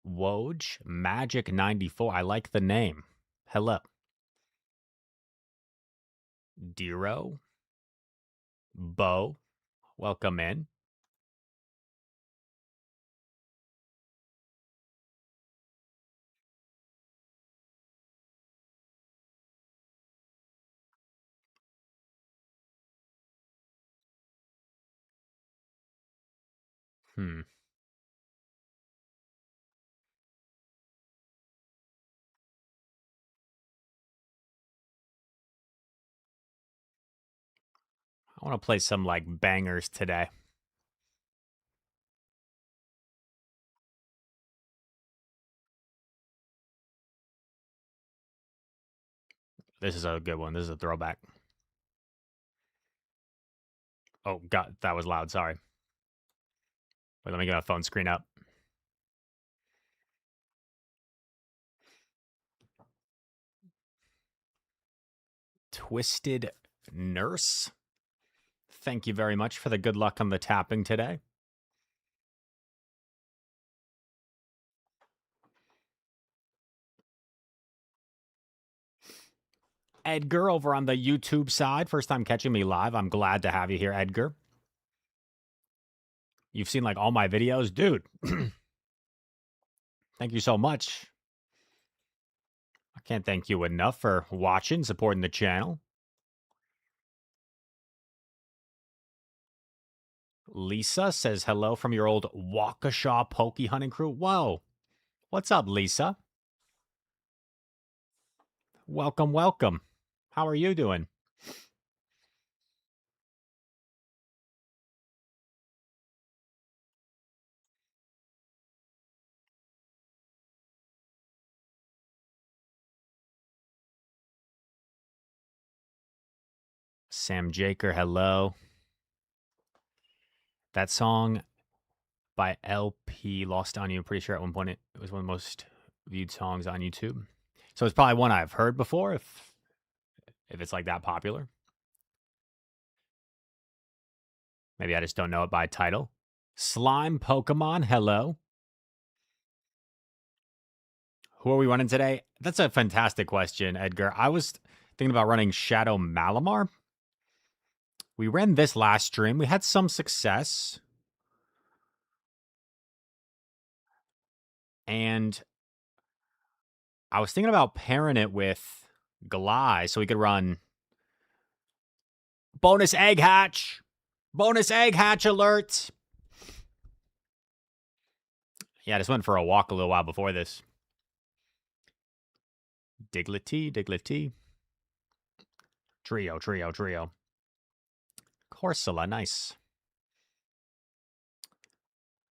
Woj Magic 94. I like the name. Hello. Dero. Bo. Welcome in. I want to play some like bangers today. This is a good one. This is a throwback. Oh, God, that was loud. Sorry. Wait, let me get my phone screen up. Twisted Nurse. Thank you very much for the good luck on the tapping today. Edgar over on the YouTube side. First time catching me live. I'm glad to have you here, Edgar. You've seen like all my videos. Dude, thank you so much. I can't thank you enough for watching, supporting the channel. Lisa says hello from your old Waukesha pokey hunting crew. Whoa. What's up, Lisa? Welcome, welcome. How are you doing? Sam Jaker, hello. That song by LP, Lost on You, I'm pretty sure at one point it was one of the most viewed songs on YouTube. So it's probably one I've heard before if it's like that popular. Maybe I just don't know it by title. Slime Pokemon, hello. Who are we running today? That's a fantastic question, Edgar. I was thinking about running Shadow Malamar. We ran this last stream. We had some success. And I was thinking about pairing it with Glide so we could run bonus egg hatch. Bonus egg hatch alert. Yeah, I just went for a walk a little while before this. Diglety. Trio. Corsola, nice.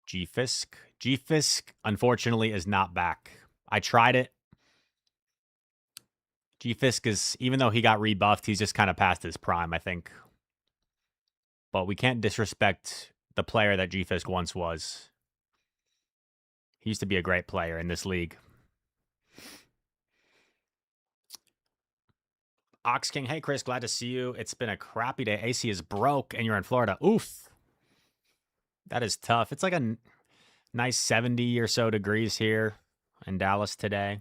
G-Fisk. G-Fisk, unfortunately, is not back. I tried it. G-Fisk is, even though he got rebuffed, he's just kind of past his prime, I think. But we can't disrespect the player that G-Fisk once was. He used to be a great player in this league. Ox King, hey Chris, glad to see you. It's been a crappy day. AC is broke and you're in Florida. Oof. That is tough. It's like a nice 70 or so degrees here in Dallas today.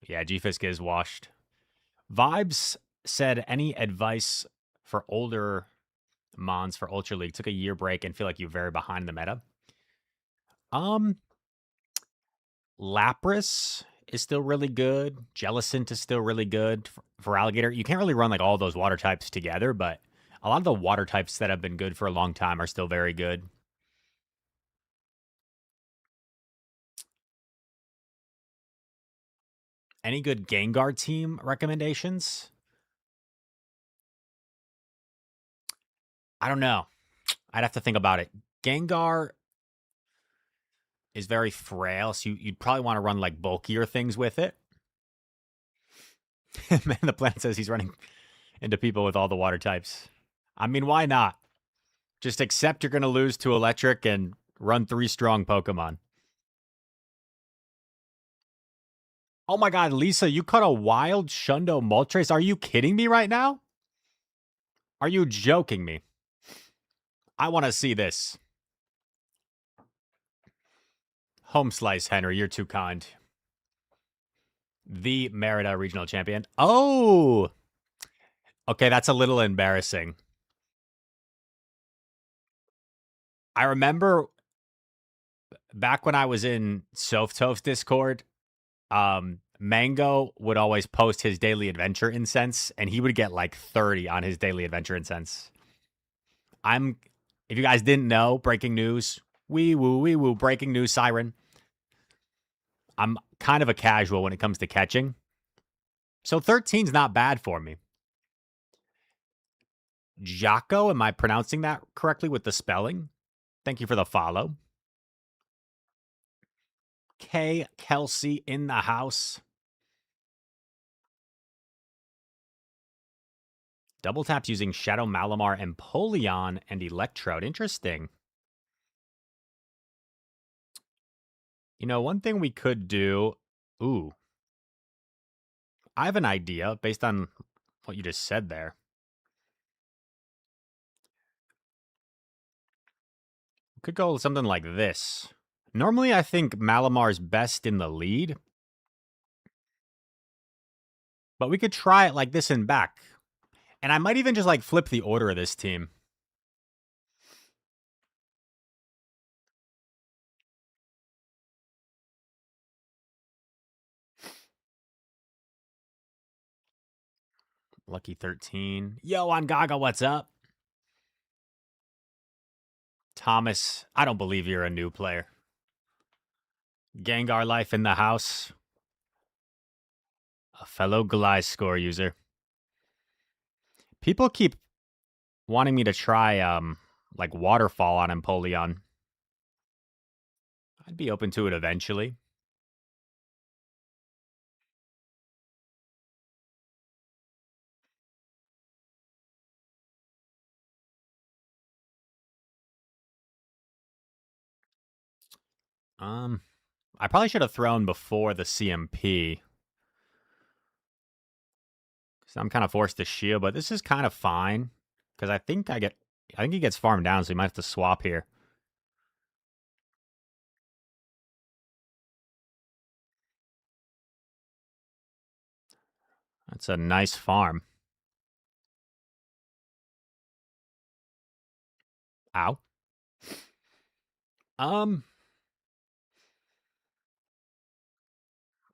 Yeah, G-Fisk is washed. Vibes said, any advice for older Mons for Ultra League? Took a year break and feel like you're very behind the meta. Lapras is still really good. Jellicent is still really good for Alligator. You can't really run like all those water types together, but a lot of the water types that have been good for a long time are still very good. Any good Gengar team recommendations? I don't know. I'd have to think about it. Gengar is very frail, so you'd probably want to run like bulkier things with it. Man, the plan says he's running into people with all the water types. I mean, why not? Just accept you're going to lose to electric and run 3 strong Pokemon. Oh my god, Lisa, you caught a wild Shundo Moltres? Are you kidding me right now? Are you joking me? I want to see this. Home slice, Henry. You're too kind. The Merida regional champion. Oh, okay. That's a little embarrassing. I remember back when I was in Softo's Discord, Mango would always post his daily adventure incense, and he would get like 30 on his daily adventure incense. If you guys didn't know, breaking news, wee woo, breaking news siren. I'm kind of a casual when it comes to catching. So 13's not bad for me. Jocko, am I pronouncing that correctly with the spelling? Thank you for the follow. K. Kelsey in the house. Double taps using Shadow Malamar, Empoleon, and Electrode. Interesting. You know, one thing we could do. Ooh. I have an idea based on what you just said there. We could go with something like this. Normally, I think Malamar's best in the lead. But we could try it like this and back. And I might even just like flip the order of this team. Lucky 13. Yo, on Gaga, what's up? Thomas, I don't believe you're a new player. Gengar Life in the house. A fellow Gliscor user. People keep wanting me to try like Waterfall on Empoleon. I'd be open to it eventually. I probably should have thrown before the CMP. So I'm kind of forced to shield, but this is kind of fine. Because I think he gets farmed down, so he might have to swap here. That's a nice farm. Ow.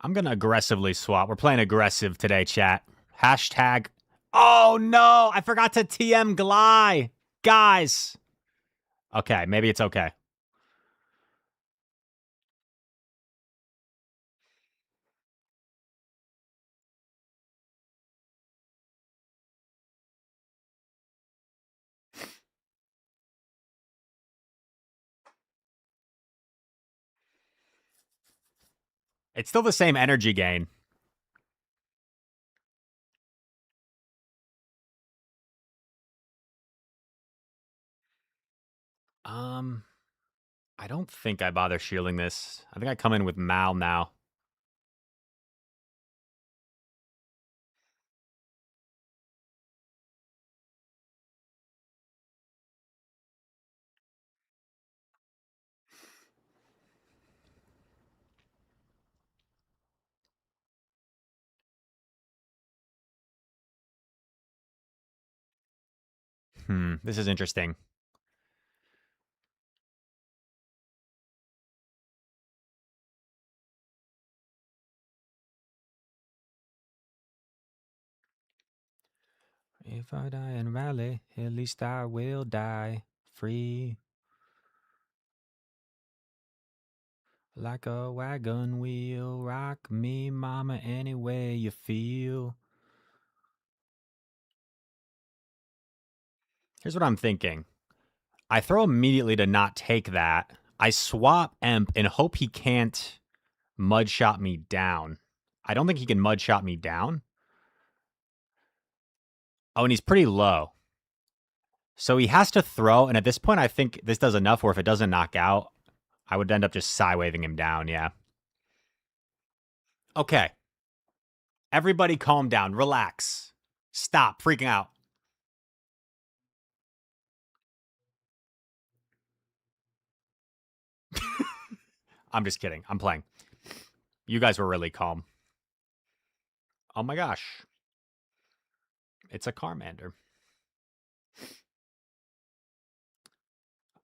I'm going to aggressively swap. We're playing aggressive today, chat. Hashtag. Oh, no. I forgot to TM Gly. Guys. Okay, maybe it's okay. It's still the same energy gain. I don't think I bother shielding this. I think I come in with Mal now. This is interesting. If I die in rally, at least I will die free. Like a wagon wheel, rock me, mama, any way you feel. Here's what I'm thinking. I throw immediately to not take that. I swap Emp and hope he can't mudshot me down. I don't think he can mudshot me down. Oh, and he's pretty low. So he has to throw, and at this point, I think this does enough where if it doesn't knock out, I would end up just Psy-waving him down, yeah. Okay. Everybody calm down. Relax. Stop freaking out. I'm just kidding. I'm playing. You guys were really calm. Oh my gosh. It's a Charmander.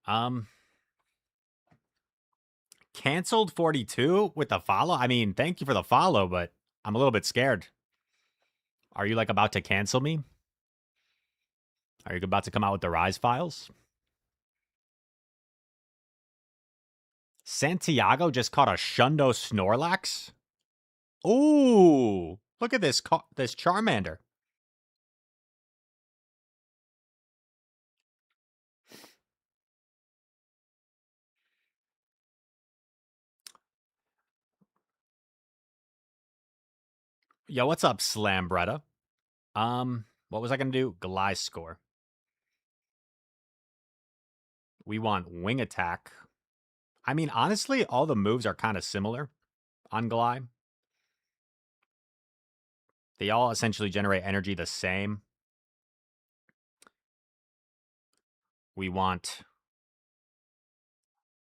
Um, Canceled 42 with the follow? I mean, thank you for the follow, but I'm a little bit scared. Are you like about to cancel me? Are you about to come out with the Rise files? Santiago just caught a Shundo Snorlax? Ooh, look at this Charmander. Yo, what's up, Slambretta? What was I gonna do? Gliscor. We want Wing Attack. I mean, honestly, all the moves are kind of similar on Gly. They all essentially generate energy the same. We want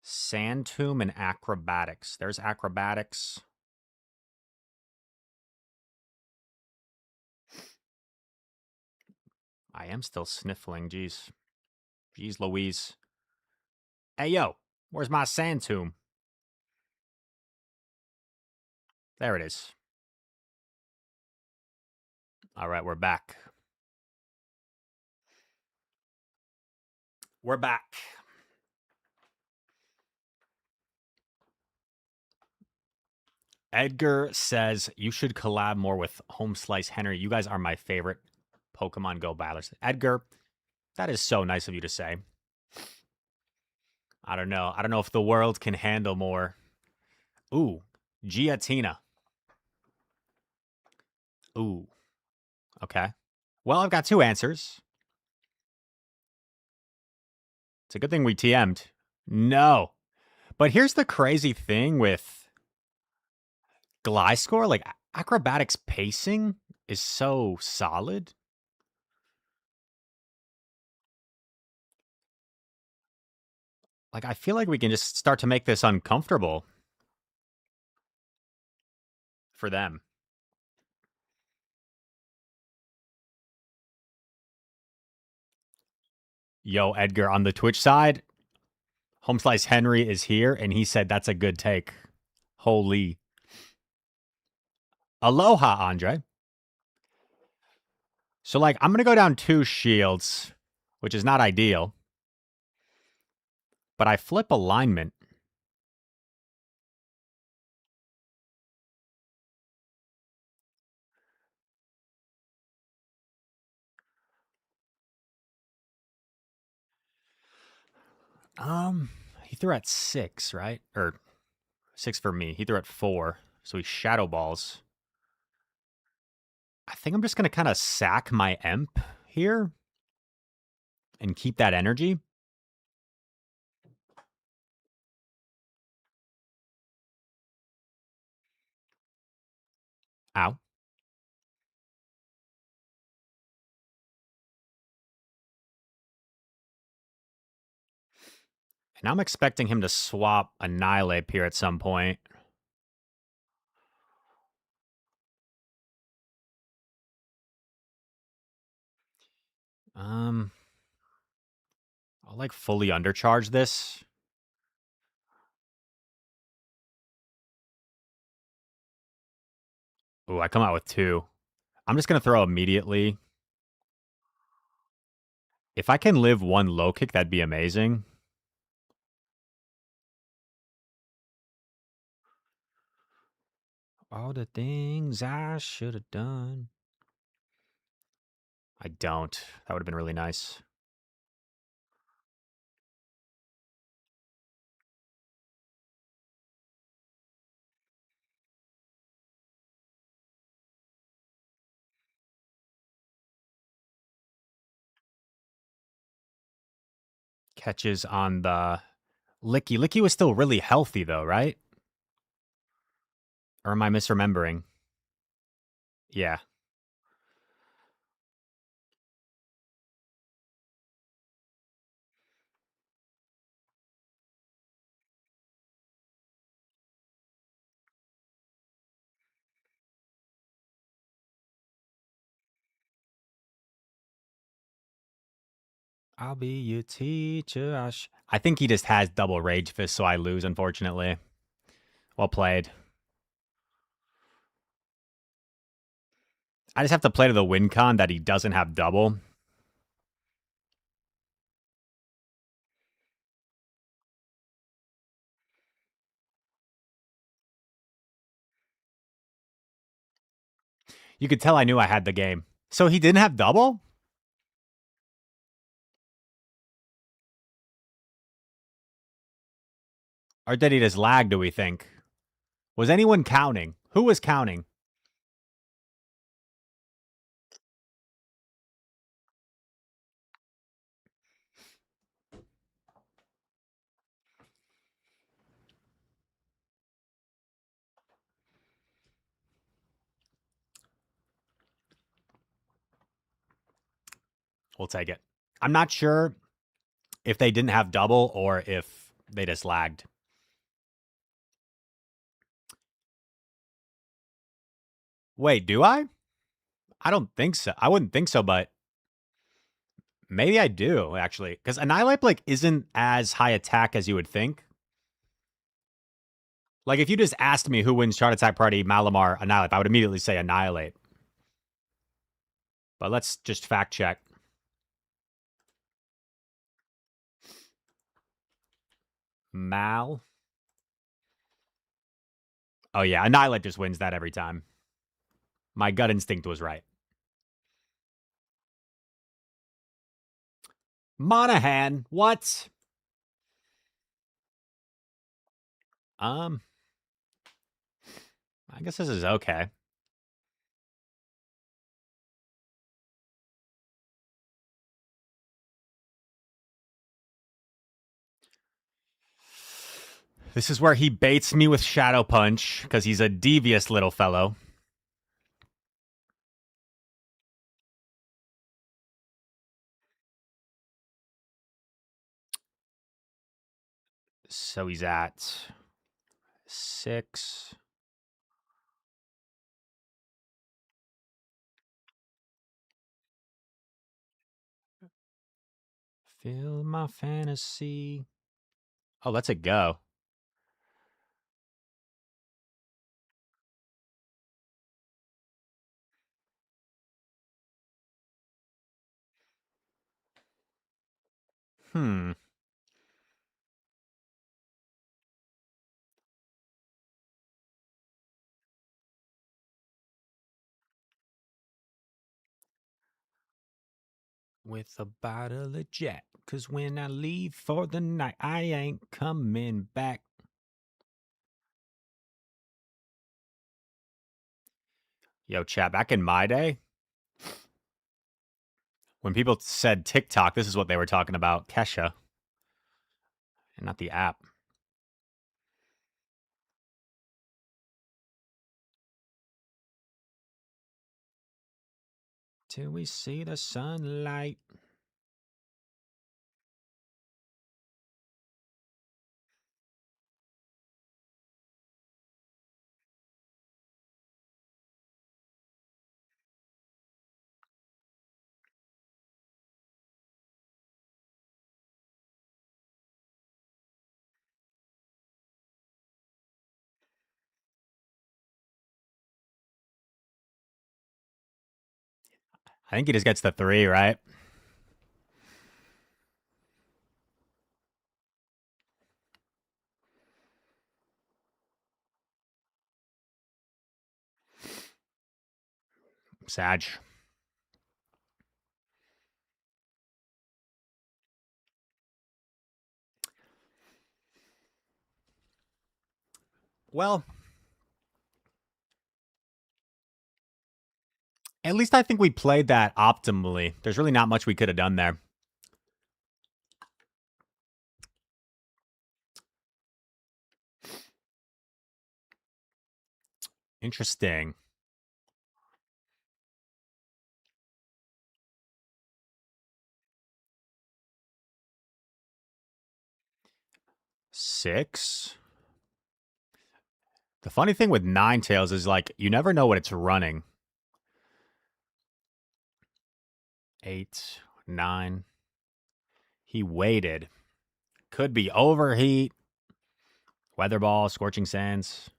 Sand Tomb and Acrobatics. There's Acrobatics. I am still sniffling. Jeez. Jeez Louise. Hey, yo. Where's my Sand Tomb? There it is. All right, we're back. We're back. Edgar says you should collab more with Home Slice Henry. You guys are my favorite Pokemon Go battlers. Edgar, that is so nice of you to say. I don't know. I don't know if the world can handle more. Ooh, Giatina. Ooh, okay. Well, I've got two answers. It's a good thing we TM'd. No. But here's the crazy thing with Gliscor. Like, Acrobatics pacing is so solid. Like, I feel like we can just start to make this uncomfortable for them. Yo, Edgar, on the Twitch side, Home Slice Henry is here, and he said that's a good take. Holy. Aloha, Andre. So, like, I'm going to go down 2 shields, which is not ideal. But I flip alignment. He threw at 6, right? Or 6 for me. He threw at 4. So he shadow balls. I think I'm just going to kind of sack my Emp here and keep that energy. Ow. And I'm expecting him to swap Annihilate here at some point. I'll like fully undercharge this. Ooh, I come out with 2. I'm just going to throw immediately. If I can live 1 low kick, that'd be amazing. All the things I should have done. I don't. That would have been really nice. Catches on the Licky. Licky was still really healthy, though, right? Or am I misremembering? Yeah. I'll be your teacher. I think he just has double rage fist, so I lose, unfortunately. Well played. I just have to play to the win con that he doesn't have double. You could tell I knew I had the game. So he didn't have double? Or did he just lag, do we think? Was anyone counting? Who was counting? We'll take it. I'm not sure if they didn't have double or if they just lagged. Wait, do I? I don't think so. I wouldn't think so, but maybe I do, actually. Because Annihilate Blake isn't as high attack as you would think. Like, if you just asked me who wins Chart Attack Party, Malamar, Annihilate, I would immediately say Annihilate. But let's just fact check. Mal. Oh, yeah. Annihilate just wins that every time. My gut instinct was right. Monahan. What? I guess this is okay. This is where he baits me with Shadow Punch because he's a devious little fellow. So he's at 6. Feel my fantasy. Oh, let's it go. With a bottle of Jack, 'cause when I leave for the night, I ain't coming back. Yo, chat, back in my day, when people said TikTok, this is what they were talking about. Kesha. And not the app. Till we see the sunlight. I think he just gets the 3, right? Sag. Well, at least I think we played that optimally. There's really not much we could have done there. Interesting. Six. The funny thing with Ninetales is, like, you never know what it's running. 8, 9. He waited. Could be overheat. Weather ball, scorching sands.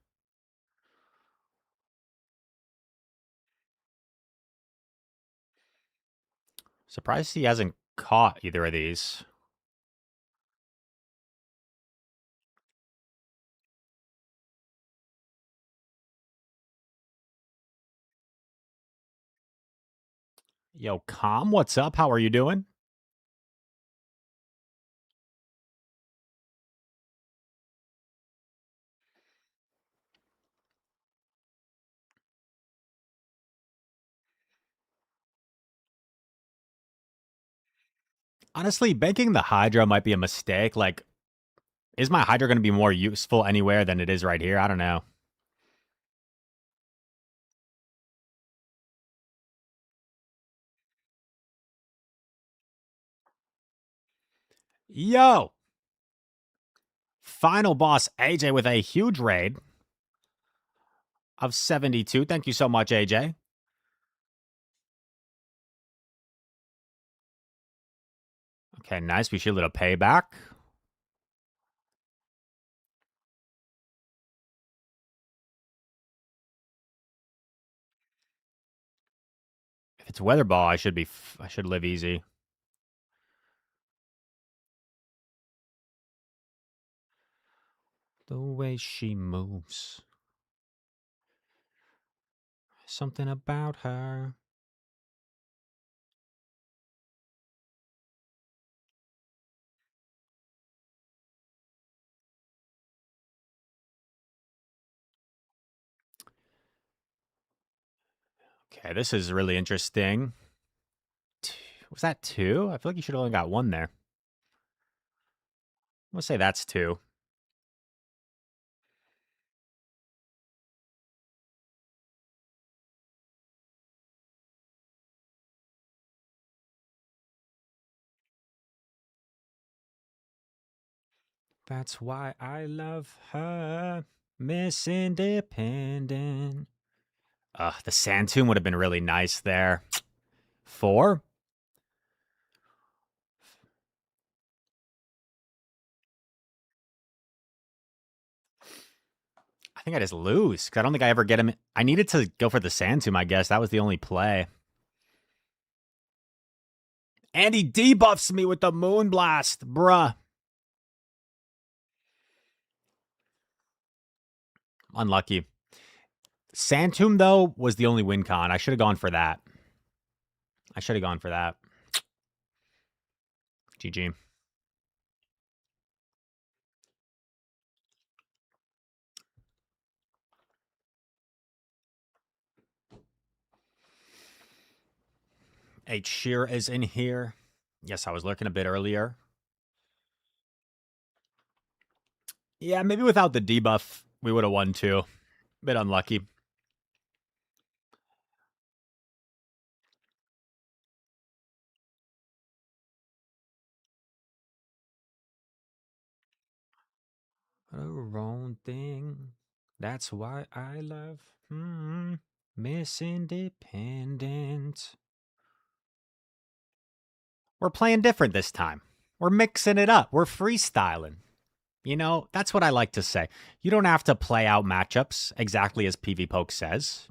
Surprised he hasn't caught either of these. Yo, Calm, what's up? How are you doing? Honestly, banking the Hydra might be a mistake. Like, is my Hydra going to be more useful anywhere than it is right here? I don't know. Yo! Final boss AJ with a huge raid of 72. Thank you so much, AJ. Okay, nice. We shielded a payback. If it's weather ball, I should live easy. The way she moves. Something about her. Okay, this is really interesting. Was that two? I feel like you should have only got one there. I'm going to say that's two. That's why I love her. Miss Independent. The Sand Tomb would have been really nice there. Four? I think I just lose because I don't think I ever get him. I needed to go for the Sand Tomb, I guess. That was the only play. And he debuffs me with the Moonblast, bruh. Unlucky. Sand Tomb, though, was the only win con. I should have gone for that. GG. H. Shear is in here. Yes, I was lurking a bit earlier. Yeah, maybe without the debuff, we would have won too. Bit unlucky. A wrong thing. That's why I love Miss Independent. We're playing different this time. We're mixing it up. We're freestyling. You know, that's what I like to say. You don't have to play out matchups exactly as PV Poke says.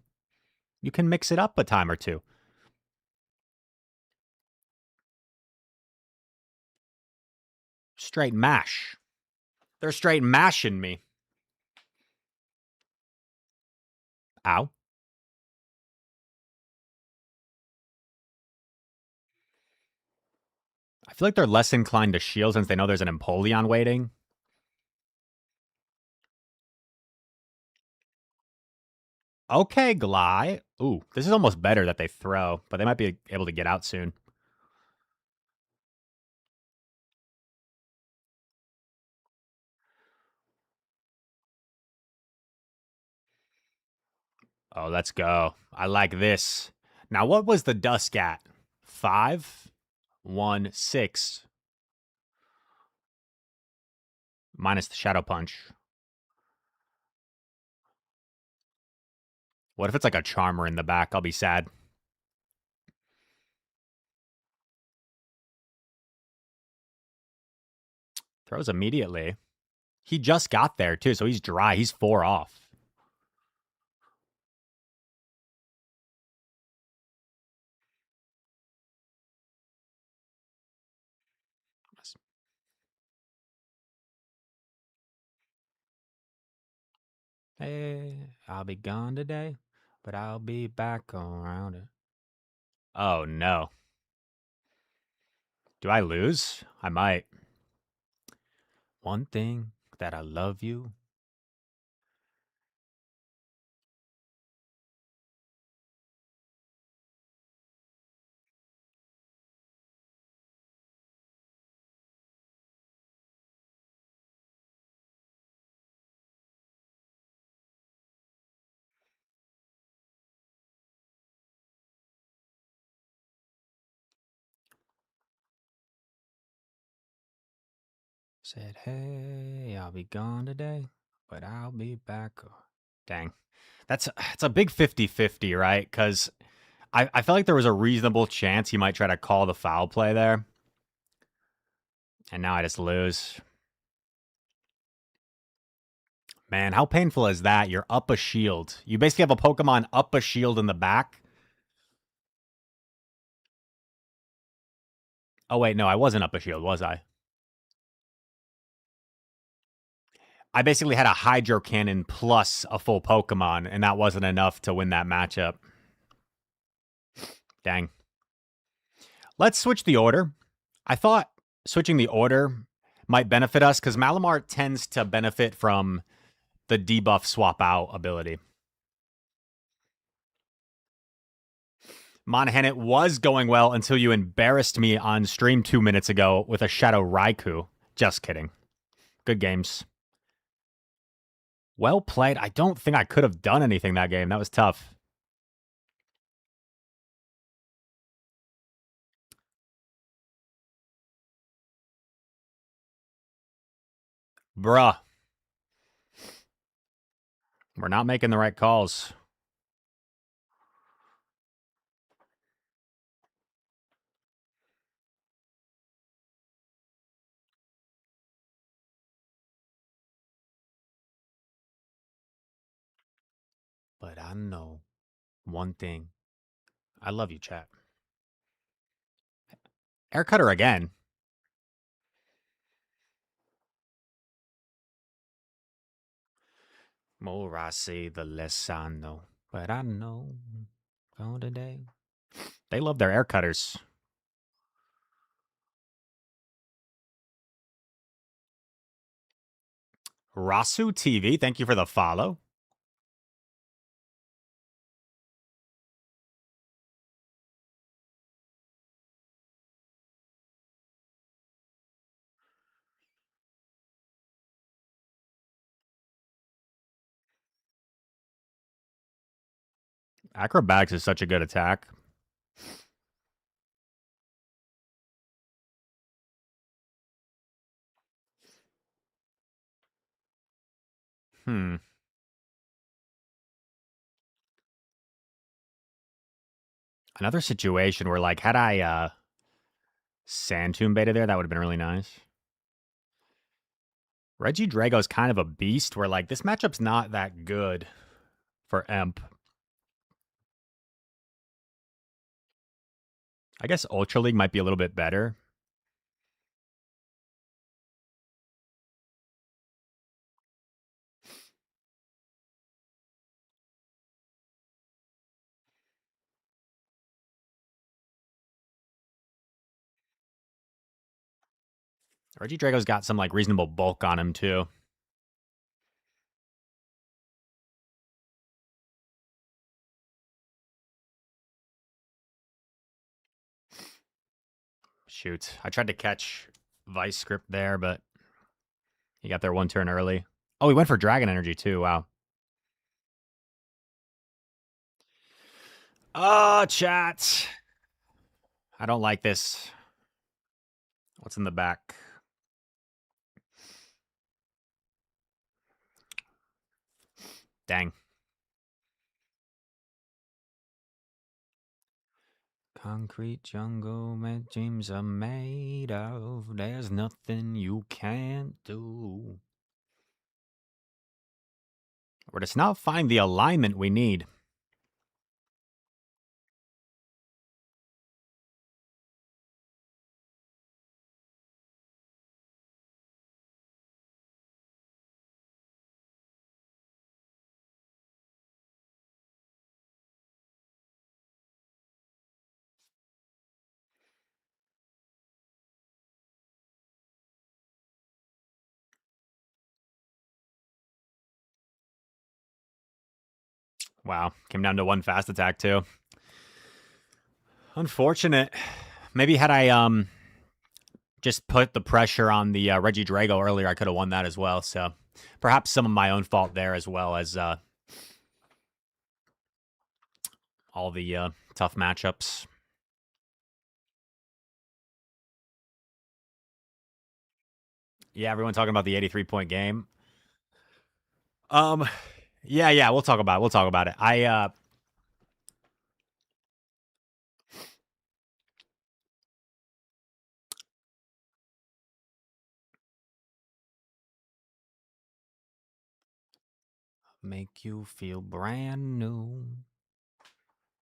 You can mix it up a time or two. Straight mash. They're straight mashing me. Ow. I feel like they're less inclined to shield since they know there's an Empoleon waiting. Okay, Gly. Ooh, this is almost better that they throw, but they might be able to get out soon. Oh, let's go. I like this. Now, what was the Dusk at? 5, 1, 6. Minus the Shadow Punch. What if it's like a Charmer in the back? I'll be sad. Throws immediately. He just got there, too, so he's dry. He's 4 off. Hey, I'll be gone today, but I'll be back around it. Oh, no. Do I lose? I might. One thing that I love you. Said, hey, I'll be gone today, but I'll be back. Dang. It's a big 50-50, right? Because I felt like there was a reasonable chance he might try to call the foul play there. And now I just lose. Man, how painful is that? You're up a shield. You basically have a Pokemon up a shield in the back. Oh, wait, no, I wasn't up a shield, was I? I basically had a Hydro Cannon plus a full Pokemon, and that wasn't enough to win that matchup. Dang. Let's switch the order. I thought switching the order might benefit us because Malamar tends to benefit from the debuff swap out ability. Monahan, it was going well until you embarrassed me on stream 2 minutes ago with a Shadow Raikou. Just kidding. Good games. Well played. I don't think I could have done anything that game. That was tough. Bruh. We're not making the right calls. But I know one thing. I love you, chat. Air cutter again. More I say, the less I know. But I know. Oh, today. They love their air cutters. Rasu TV, thank you for the follow. Acrobatics is such a good attack. Another situation where, like, had I Sand Tomb beta there, that would have been really nice. Reggie Drago's kind of a beast where, like, this matchup's not that good for Emp. I guess Ultra League might be a little bit better. Reggie Drago's got some, like, reasonable bulk on him, too. Shoot. I tried to catch Vice Script there, but he got there one turn early. Oh, he went for Dragon Energy, too. Wow. Oh, chat. I don't like this. What's in the back? Dang. Concrete jungle, my dreams are made of. There's nothing you can't do. We're just now find the alignment we need. Wow, came down to one fast attack too. Unfortunate. Maybe had I just put the pressure on the Reggie Drago earlier, I could have won that as well. So perhaps some of my own fault there, as well as all the tough matchups. Yeah, everyone talking about the 83-point game. Yeah, we'll talk about it. I make you feel brand new,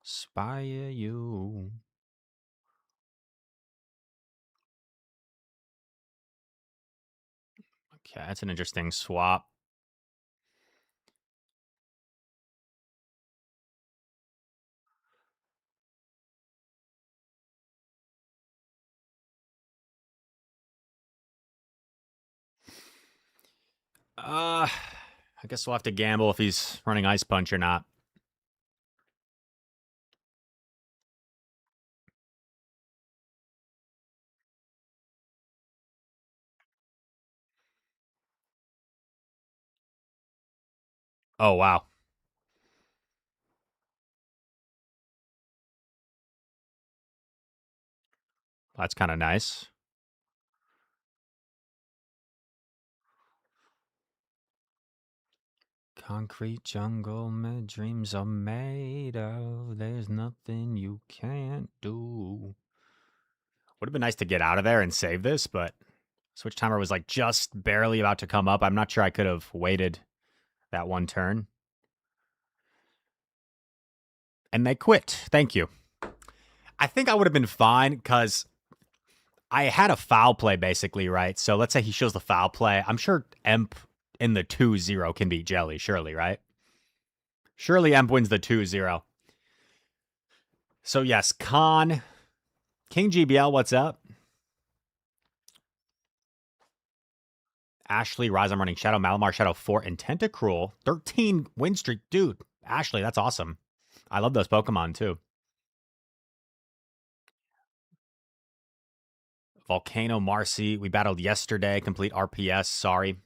inspire you. Okay, that's an interesting swap. I guess we'll have to gamble if he's running Ice Punch or not. Oh, wow. That's kind of nice. Concrete jungle, my dreams are made of. There's nothing you can't do. Would have been nice to get out of there and save this, but Switch Timer was like just barely about to come up. I'm not sure I could have waited that one turn. And they quit. Thank you. I think I would have been fine because I had a foul play basically, right? So let's say he shows the foul play. I'm sure Emp in the 2-0 can beat Jelly, surely, right? Surely Emp wins the 2-0. So yes, King GBL, what's up? Ashley, Rise, I'm running Shadow, Malamar, Shadow 4, and Tentacruel. 13 win streak. Dude, Ashley, that's awesome. I love those Pokemon too. Volcano, Marcy, we battled yesterday. Complete RPS. Sorry.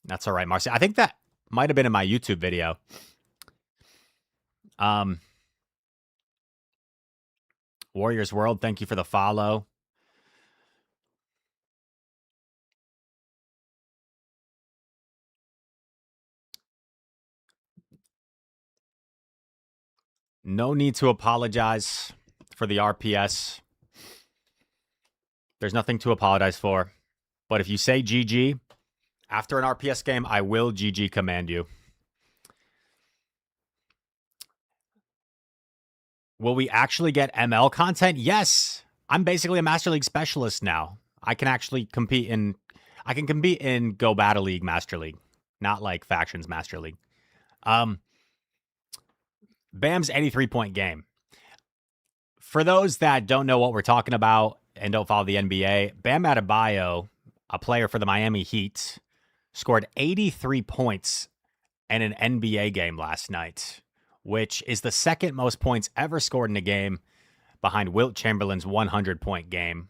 That's all right, Marcy. I think that might have been in my YouTube video. Warriors World, thank you for the follow. No need to apologize for the RPS. There's nothing to apologize for. But if you say GG after an RPS game, I will GG command you. Will we actually get ML content? Yes. I'm basically a Master League specialist now. I can actually compete in Go Battle League Master League, not like Factions Master League. Bam's 83-point game. For those that don't know what we're talking about and don't follow the NBA, Bam Adebayo, a player for the Miami Heat, scored 83 points in an NBA game last night, which is the second most points ever scored in a game behind Wilt Chamberlain's 100-point game,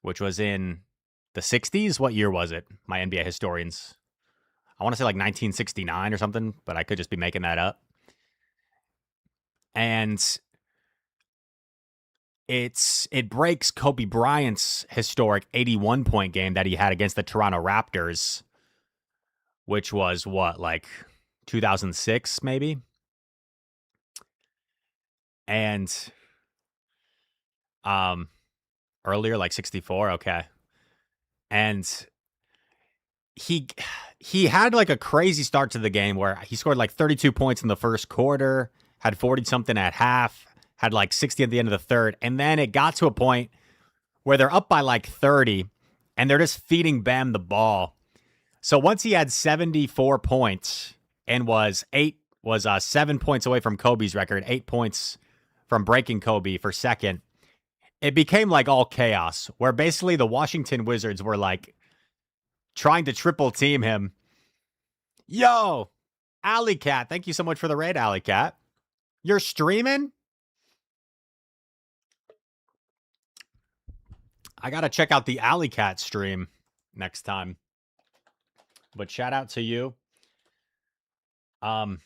which was in the 60s. What year was it? My NBA historians. I want to say like 1969 or something, but I could just be making that up. And it breaks Kobe Bryant's historic 81-point game that he had against the Toronto Raptors, which was what, like 2006 maybe? And Um, earlier, like 64. Okay. And he he had like a crazy start to the game where he scored like 32 points in the first quarter, had 40 something at half, had like 60 at the end of the third, and then it got to a point where they're up by like 30 and they're just feeding Bam the ball. So once he had 74 points and was 7 points away from Kobe's record, 8 points from breaking Kobe for second, it became like all chaos where basically the Washington Wizards were like trying to triple team him. Yo, Alley Cat, thank you so much for the raid, Alley Cat. You're streaming? I gotta check out the Alley Cat stream next time. But shout out to you. Um,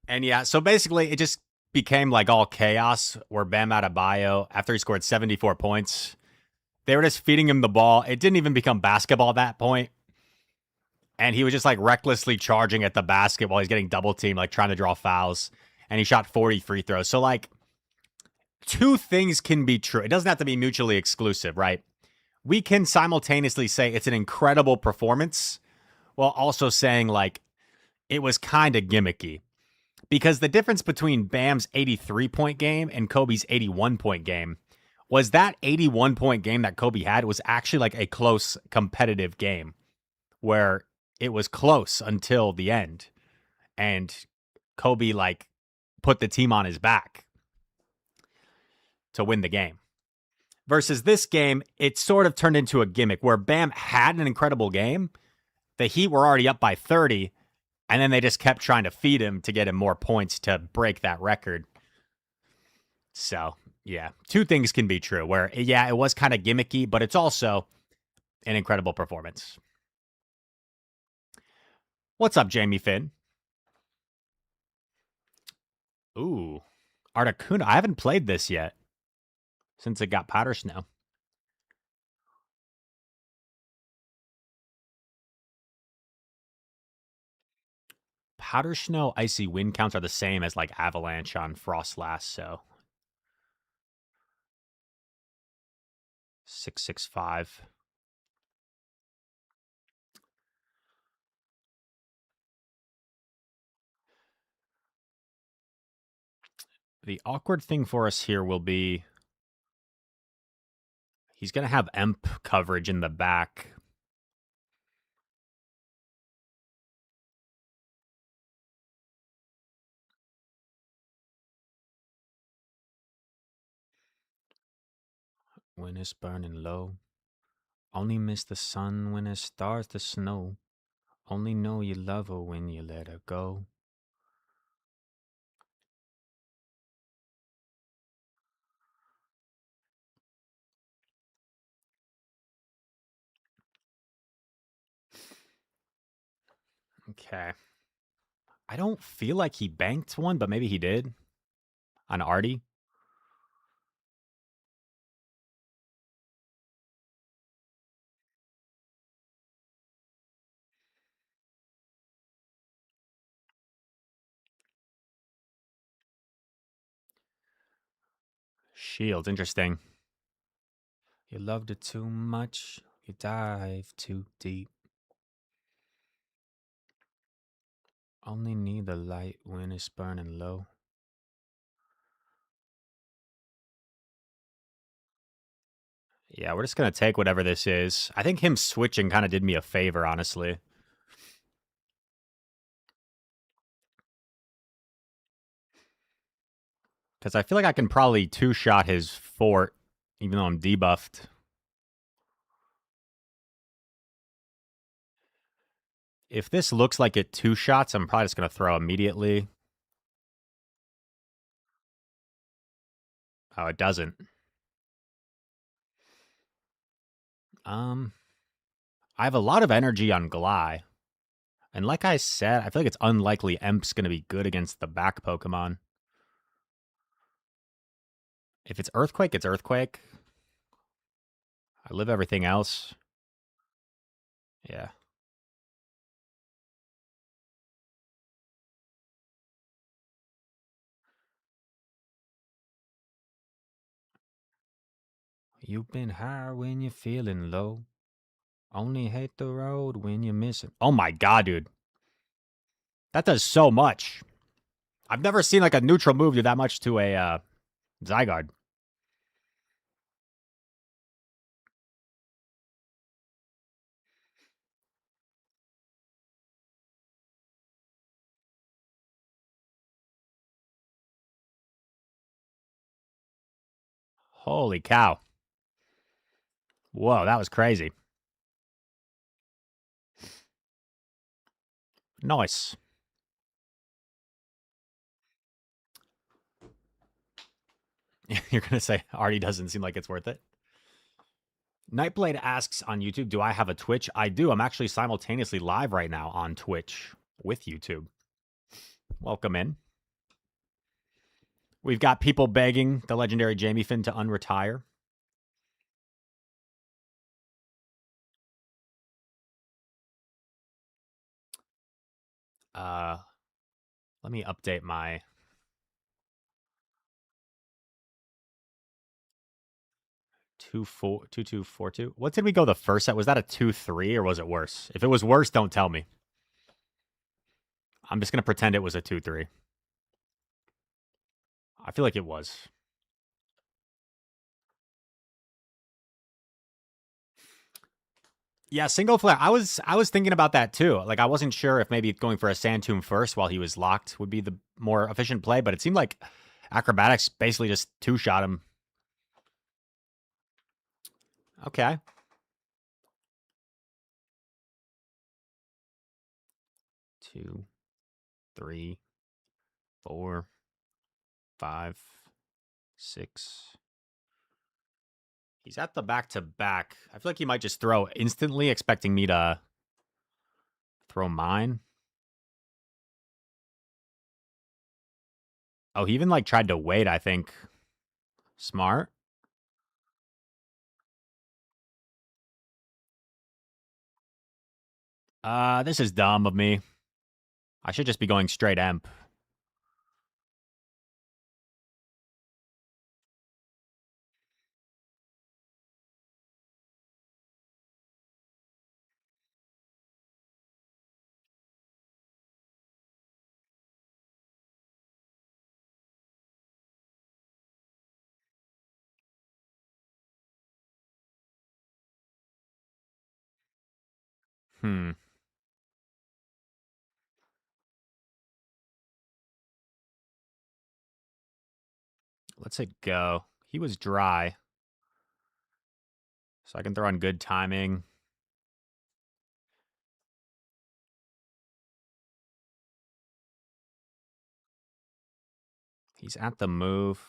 and yeah, so basically it just became like all chaos where Bam Adebayo, after he scored 74 points, they were just feeding him the ball. It didn't even become basketball at that point. And he was just like recklessly charging at the basket while he's getting double teamed, like trying to draw fouls. And he shot 40 free throws. So, like, two things can be true. It doesn't have to be mutually exclusive, right? We can simultaneously say it's an incredible performance while also saying, like, it was kind of gimmicky. Because the difference between Bam's 83-point game and Kobe's 81-point game was that 81-point game that Kobe had was actually like a close competitive game where it was close until the end. And Kobe, like, put the team on his back to win the game. Versus this game, it sort of turned into a gimmick where Bam had an incredible game. The Heat were already up by 30, and then they just kept trying to feed him to get him more points to break that record. So, yeah, two things can be true where, yeah, it was kind of gimmicky, but it's also an incredible performance. What's up, Jamie Finn? Ooh, Articuno. I haven't played this yet since it got powder snow. Powder snow, icy wind counts are the same as like avalanche on Frost Last, so 665. The awkward thing for us here will be he's going to have EMP coverage in the back. When it's burning low, only miss the sun when it starts to snow. Only know you love her when you let her go. Okay. I don't feel like he banked one, but maybe he did on Artie. Shields, interesting. You loved it too much. You dive too deep. Only need the light when it's burning low. Yeah, we're just going to take whatever this is. I think him switching kind of did me a favor, honestly. Because I feel like I can probably two-shot his fort, even though I'm debuffed. If this looks like it two shots, I'm probably just going to throw immediately. Oh, it doesn't. I have a lot of energy on Gly. And like I said, I feel like it's unlikely Emp's going to be good against the back Pokemon. If it's Earthquake, it's Earthquake. I live everything else. Yeah. You've been high when you're feeling low. Only hate the road when you're missing. Oh my god, dude. That does so much. I've never seen like a neutral move do that much to a Zygarde. Holy cow. Whoa, that was crazy. Nice. You're going to say Artie doesn't seem like it's worth it? Nightblade asks on YouTube, do I have a Twitch? I do. I'm actually simultaneously live right now on Twitch with YouTube. Welcome in. We've got people begging the legendary Jamie Finn to unretire. Let me update my 2242. What did we go the first set? Was that a 2-3 or was it worse? If it was worse, don't tell me. I'm just going to pretend it was a 2-3. I feel like it was. Yeah, single flare. I was thinking about that too. Like I wasn't sure if maybe going for a Sand Tomb first while he was locked would be the more efficient play, but it seemed like Acrobatics basically just two-shot him. Okay. 2, 3, 4, 5, 6. He's at the back-to-back. I feel like he might just throw instantly, expecting me to throw mine. Oh, he even like tried to wait, I think. Smart. This is dumb of me. I should just be going straight Emp. Let's hit go. He was dry. So I can throw on good timing. He's at the move.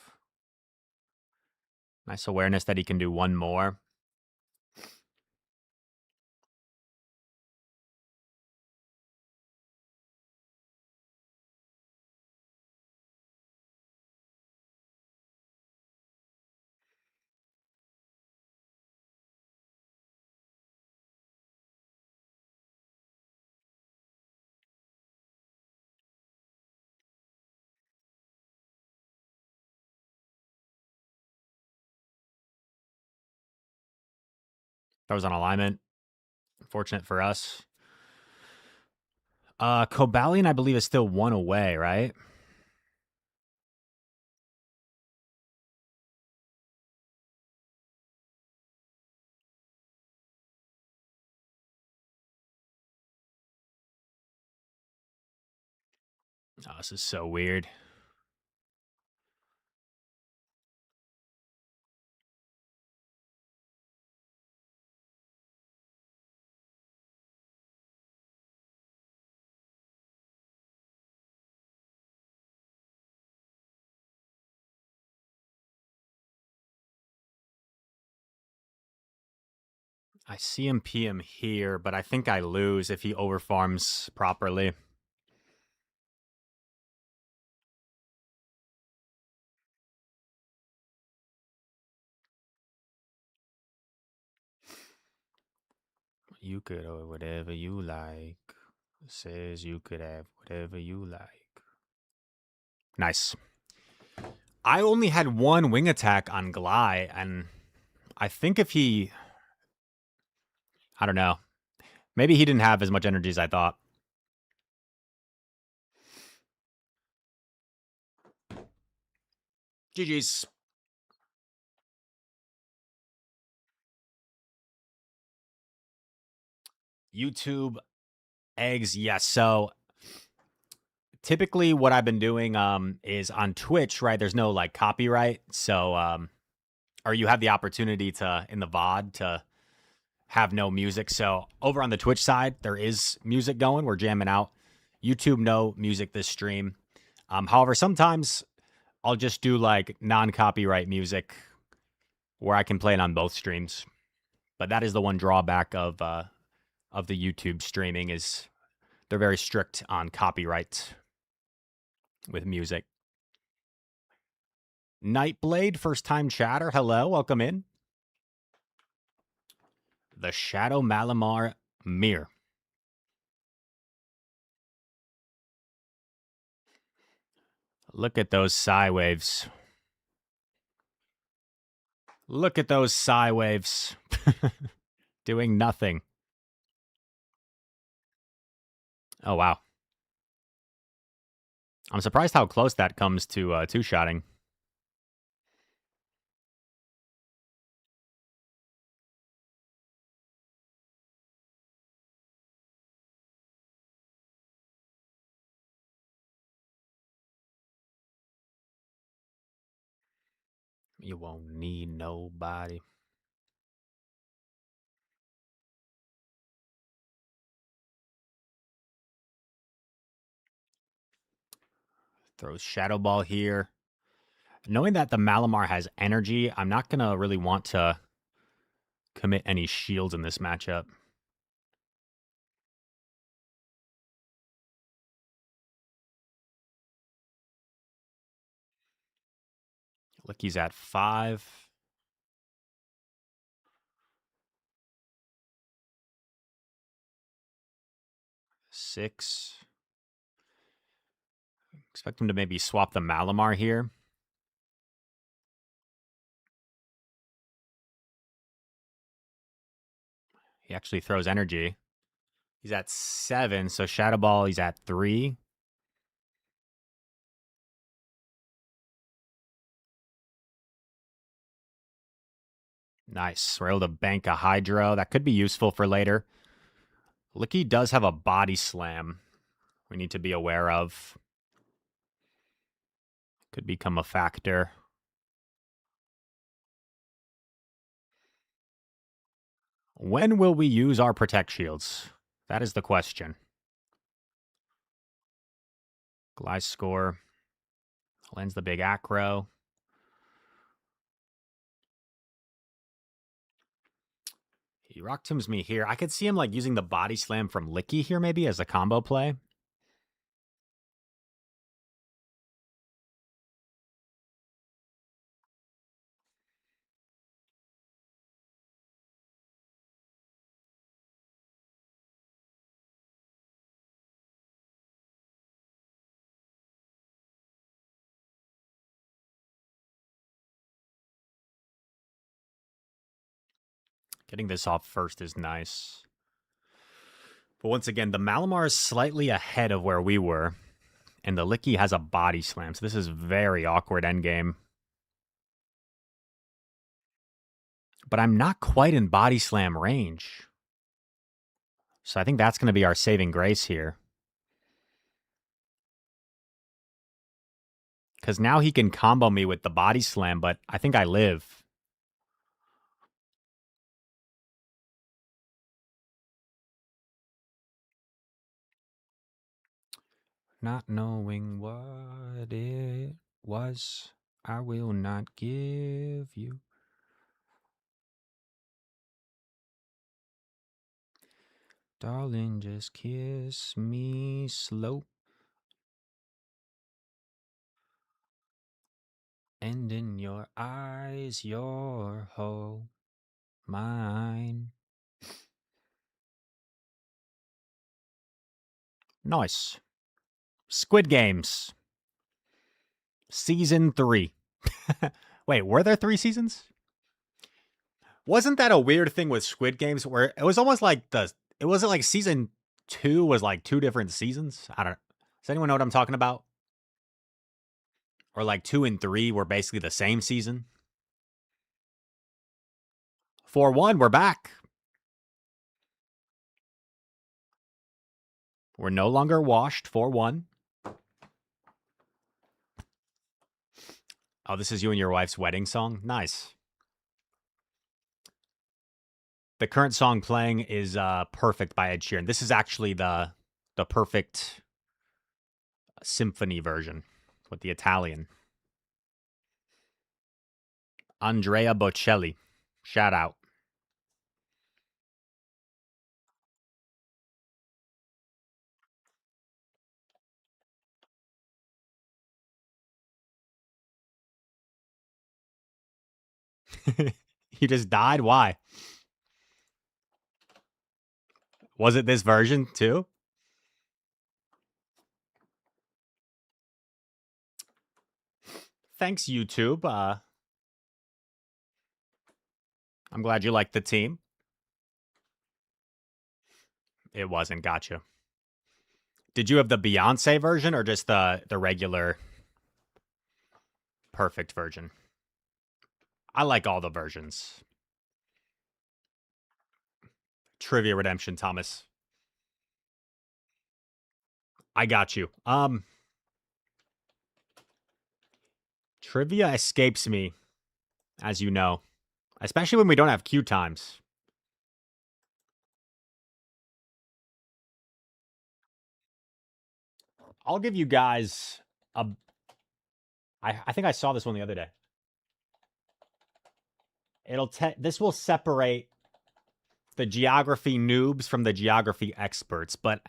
Nice awareness that he can do one more. Throws on alignment. Fortunate for us. Cobalion, I believe, is still one away, right? Oh, this is so weird. I see him PM here, but I think I lose if he overfarms properly. You could have whatever you like. It says you could have whatever you like. Nice. I only had one wing attack on Glide, and I think if he, I don't know, maybe he didn't have as much energy as I thought. GG's. YouTube eggs, yes. So typically what I've been doing is on Twitch, right? There's no like copyright. So or you have the opportunity to in the VOD to have no music. So over on the Twitch side, there is music going. We're jamming out. YouTube, no music this stream. However, sometimes I'll just do like non-copyright music where I can play it on both streams. But that is the one drawback of the YouTube streaming is they're very strict on copyright with music. Nightblade, first time chatter. Hello, welcome in. The Shadow Malamar Mirror. Look at those psi waves. Look at those psi waves. Doing nothing. Oh, wow. I'm surprised how close that comes to two-shotting. You won't need nobody. Throws Shadow Ball here. Knowing that the Malamar has energy, I'm not going to really want to commit any shields in this matchup. Look, he's at 5. 6. Expect him to maybe swap the Malamar here. He actually throws energy. He's at 7, so Shadow Ball, he's at 3. Nice. We're able to bank a Hydro. That could be useful for later. Licky does have a body slam we need to be aware of. Could become a factor. When will we use our Protect Shields? That is the question. Gliscor lands the big acro. He rock tombs me here. I could see him like using the body slam from Licky here maybe as a combo play. Getting this off first is nice. But once again, the Malamar is slightly ahead of where we were. And the Licky has a body slam. So this is very awkward endgame. But I'm not quite in body slam range. So I think that's going to be our saving grace here. Because now he can combo me with the body slam, but I think I live. Not knowing what it was, I will not give you. Darling, just kiss me slow. And in your eyes, your whole mine. Nice. Squid Games. Season 3. Wait, were there 3 seasons? Wasn't that a weird thing with Squid Games where it was almost like it wasn't like season 2 was like 2 different seasons? I don't Does anyone know what I'm talking about? Or like 2 and 3 were basically the same season? 4-1, we're back. We're no longer washed. 4-1. Oh, this is you and your wife's wedding song? Nice. The current song playing is Perfect by Ed Sheeran. This is actually the perfect symphony version with the Italian. Andrea Bocelli. Shout out. You just died? Why? Was it this version too? Thanks, YouTube. I'm glad you liked the team. It wasn't. Gotcha. Did you have the Beyonce version or just the regular perfect version? I like all the versions. Trivia Redemption, Thomas. I got you. Trivia escapes me, as you know, especially when we don't have queue times. I'll give you guys a. I think I saw this one the other day. This will separate the geography noobs from the geography experts, but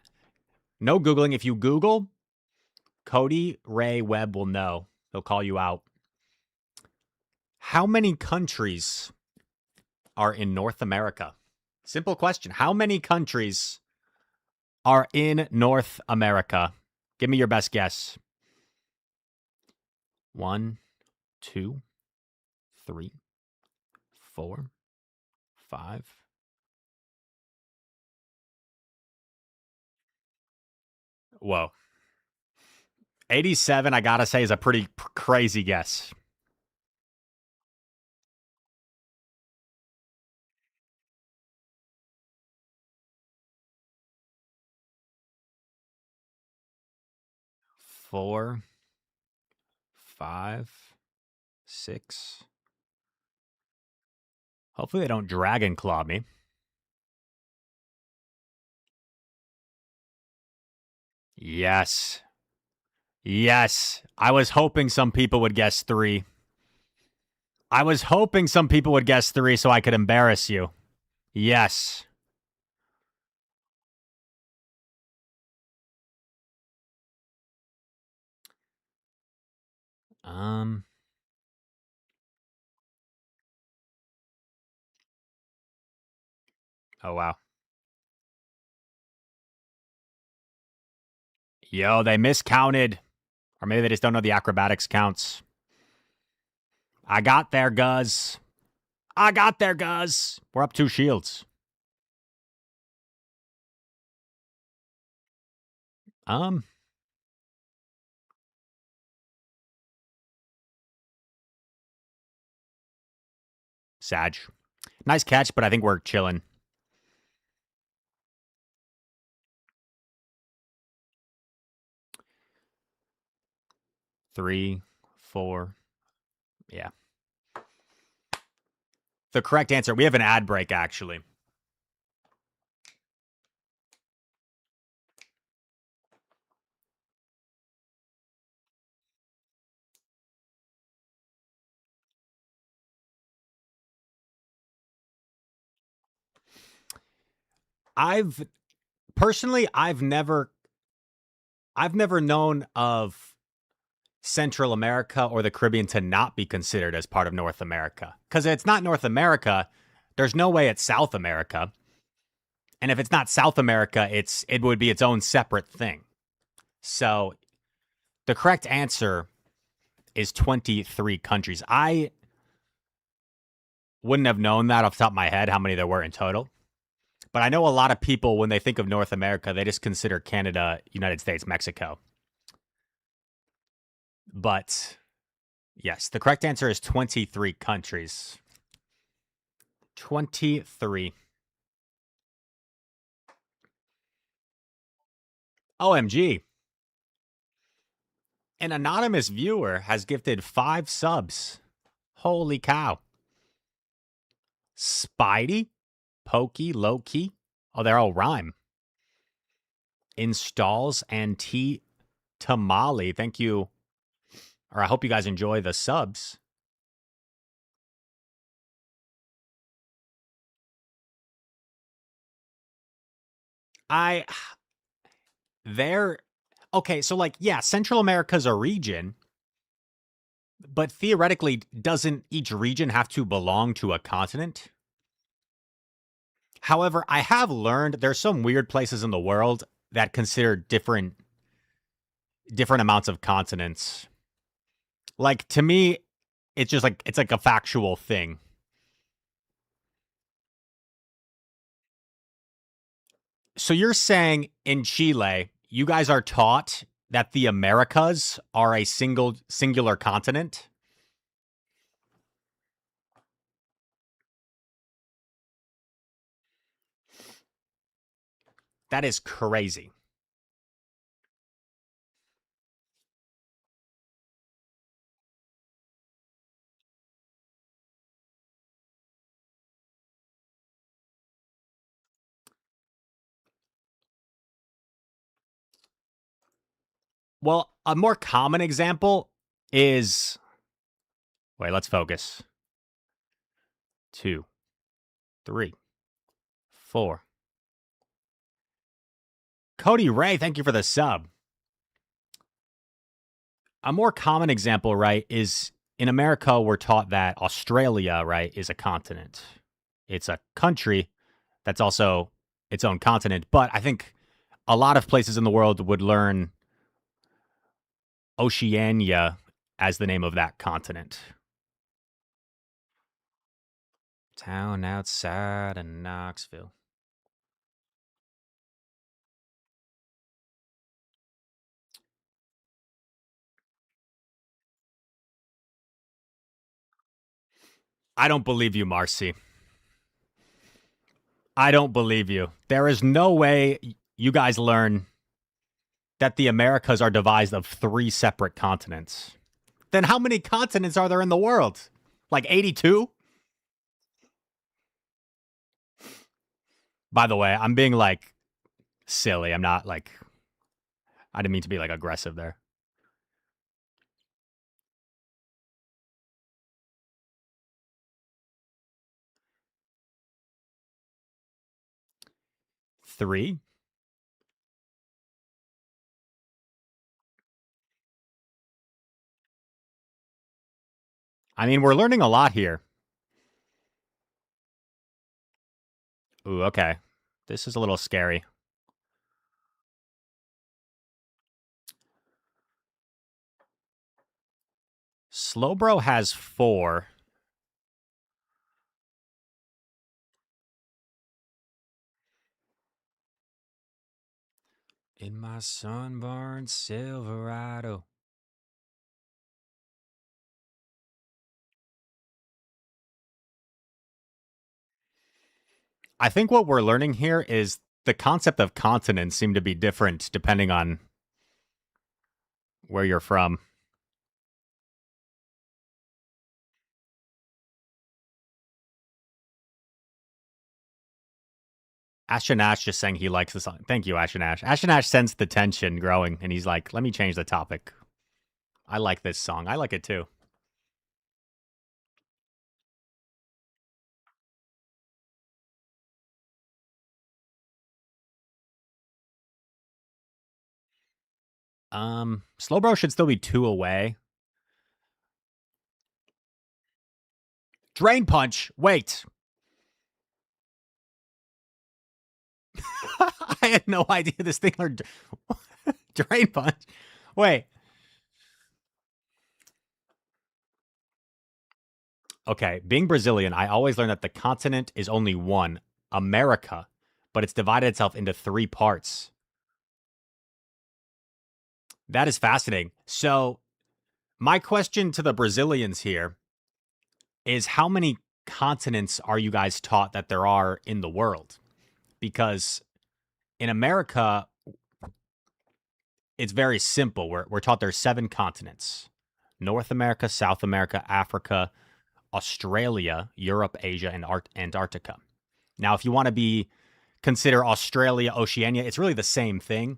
no Googling. If you Google, Cody Ray Webb will know. He'll call you out. How many countries are in North America? Simple question. How many countries are in North America? Give me your best guess. 1, 2, 3, 4, 5. Whoa. 87, I gotta say, is a pretty crazy guess. Four, 5, 6. Hopefully they don't dragon claw me. Yes. Yes. I was hoping some people would guess 3. I was hoping some people would guess 3 so I could embarrass you. Yes. Um. Oh, wow. Yo, they miscounted. Or maybe they just don't know the acrobatics counts. I got there, Guz. I got there, Guz. We're up 2 shields. Sag. Nice catch, but I think we're chilling. Three, 4. Yeah. The correct answer. We have an ad break, actually. I've personally, I've never known of Central America or the Caribbean to not be considered as part of North America. Because it's not North America, there's no way it's South America. And if it's not South America, it would be its own separate thing. So the correct answer is 23 countries. I wouldn't have known that off the top of my head how many there were in total. But I know a lot of people, when they think of North America, they just consider Canada, United States, Mexico. But yes, the correct answer is 23 countries. 23. OMG. An anonymous viewer has gifted 5 subs. Holy cow. Spidey, Pokey, Loki. Oh, they're all rhyme. Installs and T Tamale. Thank you. Or I hope you guys enjoy the subs. They're okay. So, like, yeah, Central America's a region, but theoretically, doesn't each region have to belong to a continent? However, I have learned there's some weird places in the world that consider different amounts of continents. Like, to me, it's just like it's like a factual thing. So you're saying in Chile, you guys are taught that the Americas are a singular continent? That is crazy. Well, a more common example is wait, let's focus. 2, 3, 4. Cody Ray, thank you for the sub. A more common example, right, is in America, we're taught that Australia, right, is a continent. It's a country that's also its own continent. But I think a lot of places in the world would learn Oceania as the name of that continent. Town outside of Knoxville. I don't believe you, Marcy. I don't believe you. There is no way you guys learn that the Americas are devised of 3 separate continents. Then how many continents are there in the world? Like 82? By the way, I'm being like silly. I'm not like, I didn't mean to be like aggressive there. 3? I mean, we're learning a lot here. Ooh, okay. This is a little scary. Slowbro has 4. In my sunburned Silverado. I think what we're learning here is the concept of continents seem to be different depending on where you're from. Ashton Ash just saying he likes the song. Thank you, Ashton Ash. Ashton Ash sensed the tension growing, and he's like, let me change the topic. I like this song. I like it too. Slowbro should still be 2 away. Drain Punch. Wait. I had no idea this thing are Drain Punch. Wait. Okay, being Brazilian, I always learned that the continent is only one, America, but it's divided itself into three parts. That is fascinating. So, my question to the Brazilians here is how many continents are you guys taught that there are in the world? Because in America, it's very simple. We're taught there's seven continents: North America, South America, Africa, Australia, Europe, Asia, and Antarctica. Now, if you want to be consider Australia, Oceania, it's really the same thing.